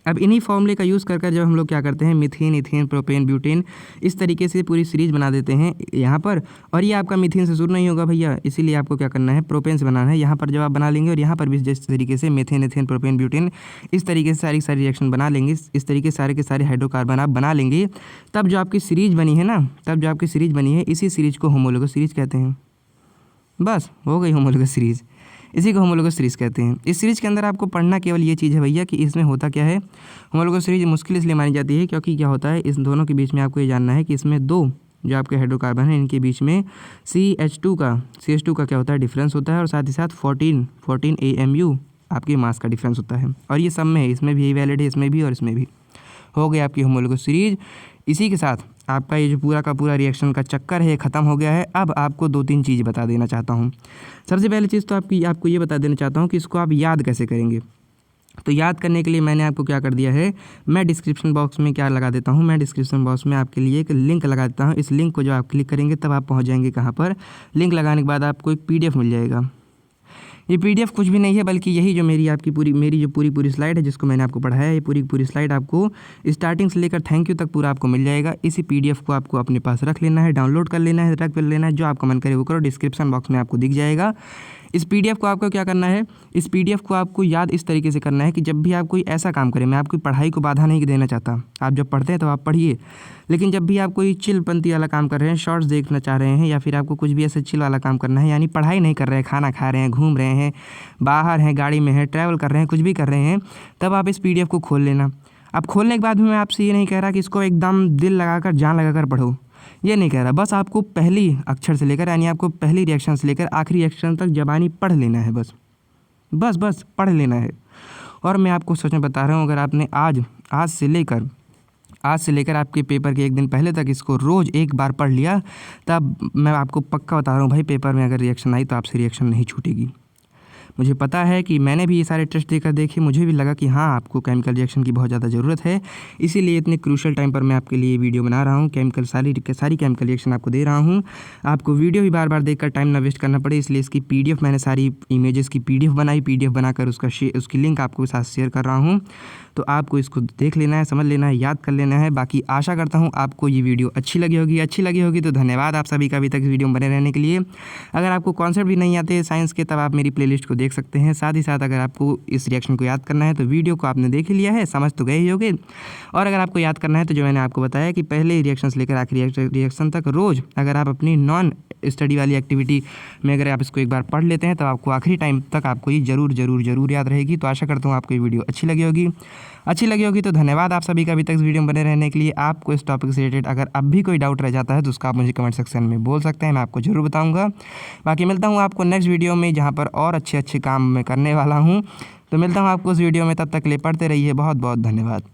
अब इन्हीं फॉर्मूले का यूज़ कर जब हम लोग क्या करते हैं, मीथेन, इथेन, प्रोपेन, ब्यूटेन, इस तरीके से पूरी सीरीज़ बना देते हैं यहाँ पर। और ये आपका मीथेन से शुरू नहीं होगा भैया, इसीलिए आपको क्या करना है, प्रोपेन से बनाना है। यहाँ पर जब आप बना लेंगे और यहाँ पर भी जिस तरीके से मीथेन, इथेन, प्रोपेन, ब्यूटेन, इस तरीके से सारी रिएक्शन बना लेंगे, इस तरीके से सारे के सारे हाइड्रोकार्बन आप बना लेंगे, तब जो आपकी सीरीज़ बनी है ना, इसी सीरीज़ को होमोलोगस सीरीज़ कहते हैं। बस हो गई होमोलोगस सीरीज़, इसी को होमोलोगस सीरीज़ कहते हैं। इस सीरीज़ के अंदर आपको पढ़ना केवल ये चीज़ है भैया कि इसमें होता क्या है। होमोलोगस सीरीज़ मुश्किल इसलिए मानी जाती है क्योंकि क्या होता है, इस दोनों के बीच में आपको ये जानना है कि इसमें 2 जो आपके हाइड्रोकार्बन हैं, इनके बीच में CH2 का क्या होता है, डिफरेंस होता है, और साथ ही साथ 14 AMU आपके मास का डिफरेंस होता है। और ये सब में है, इसमें भी वैलिड है, इसमें भी और इसमें भी। हो गई आपकी होमोलोगस सीरीज़। इसी के साथ आपका ये जो पूरा का पूरा रिएक्शन का चक्कर है ये ख़त्म हो गया है। अब आपको 2-3 चीज़ बता देना चाहता हूँ। सबसे पहली चीज़ तो आपको ये बता देना चाहता हूँ कि इसको आप याद कैसे करेंगे। तो याद करने के लिए मैंने आपको क्या कर दिया है, मैं डिस्क्रिप्शन बॉक्स में क्या लगा देता हूँ, मैं डिस्क्रिप्शन बॉक्स में आपके लिए एक लिंक लगा देता हूँ। इस लिंक को जब आप क्लिक करेंगे तब आप पहुँच जाएंगे कहाँ पर, लिंक लगाने के बाद आपको एक PDF मिल जाएगा। ये PDF कुछ भी नहीं है बल्कि यही जो मेरी जो पूरी स्लाइड है जिसको मैंने आपको पढ़ाया है, ये पूरी स्लाइड आपको स्टार्टिंग से लेकर थैंक यू तक पूरा आपको मिल जाएगा। इसी PDF को आपको अपने पास रख लेना है, डाउनलोड कर लेना है, रख लेना है, जो आपका मन करे वो करो। डिस्क्रिप्शन बॉक्स में आपको दिख जाएगा। इस PDF को आपको क्या करना है, इस PDF को आपको याद इस तरीके से करना है कि जब भी आप कोई ऐसा काम करें, मैं आपकी पढ़ाई को बाधा नहीं देना चाहता, आप जब पढ़ते हैं तो आप पढ़िए, लेकिन जब भी आप कोई चिलपंती वाला काम कर रहे हैं, शॉर्ट्स देखना चाह रहे हैं, या फिर आपको कुछ भी ऐसा चिल वाला काम करना है, यानी पढ़ाई नहीं कर रहे हैं, खाना खा रहे हैं, घूम रहे हैं, बाहर हैं, गाड़ी में हैं, ट्रैवल कर रहे हैं, कुछ भी कर रहे हैं, तब आप इस PDF को खोल लेना। अब खोलने के बाद भी मैं आपसे ये नहीं कह रहा कि इसको एकदम दिल लगाकर, जान लगाकर पढ़ो, ये नहीं कह रहा। बस आपको पहली अक्षर से लेकर, यानी आपको पहली रिएक्शन से लेकर आखिरी रिएक्शन तक ज़बानी पढ़ लेना है, बस पढ़ लेना है। और मैं आपको सच में बता रहा हूँ, अगर आपने आज से लेकर आपके पेपर के 1 दिन पहले तक इसको रोज़ 1 बार पढ़ लिया, तब मैं आपको पक्का बता रहा हूँ भाई, पेपर में अगर रिएक्शन आई तो आपसे रिएक्शन नहीं छूटेगी। मुझे पता है कि मैंने भी ये सारे टेस्ट देखे, मुझे भी लगा कि हाँ, आपको केमिकल रिएक्शन की बहुत ज़्यादा ज़रूरत है, इसीलिए इतने क्रूशल टाइम पर मैं आपके लिए वीडियो बना रहा हूँ। सारी केमिकल रिएक्शन आपको दे रहा हूँ। आपको वीडियो भी बार देखकर टाइम ना वेस्ट करना पड़े, इसलिए इसकी PDF मैंने सारी इमेजेस की PDF बनाई, PDF बनाकर उसकी लिंक आपको साथ शेयर कर रहा हूँ। तो आपको इसको देख लेना है, समझ लेना है, याद कर लेना है। बाकी आशा करता हूँ आपको ये वीडियो अच्छी लगी होगी तो धन्यवाद आप सभी का अभी तक इस वीडियो में बने रहने के लिए। अगर आपको कॉन्सेप्ट भी नहीं आते साइंस के, तब आप मेरी प्लेलिस्ट को देख सकते हैं। साथ ही साथ अगर आपको इस रिएक्शन को याद करना है तो वीडियो को आपने देख ही लिया है, समझ तो गए ही होगे। और अगर आपको याद करना है तो जो मैंने आपको बताया कि पहले रिएक्शन से लेकर आखिरी रिएक्शन तक रोज़ अगर आप अपनी नॉन स्टडी वाली एक्टिविटी में अगर आप इसको 1 बार पढ़ लेते हैं तो आपको आखिरी टाइम तक आपको ये ज़रूर याद रहेगी। तो आशा करता हूँ आपको ये वीडियो अच्छी लगी होगी तो धन्यवाद आप सभी का अभी तक इस वीडियो में बने रहने के लिए। आपको इस टॉपिक से रिलेटेड अगर अब भी कोई डाउट रह जाता है तो उसका आप मुझे कमेंट सेक्शन में बोल सकते हैं, मैं आपको ज़रूर बताऊँगा। बाकी मिलता हूँ आपको नेक्स्ट वीडियो में, जहाँ पर और अच्छे काम मैं करने वाला हूँ। तो मिलता हूँ आपको उस वीडियो में, तब तक के लिए पढ़ते रहिए। बहुत धन्यवाद।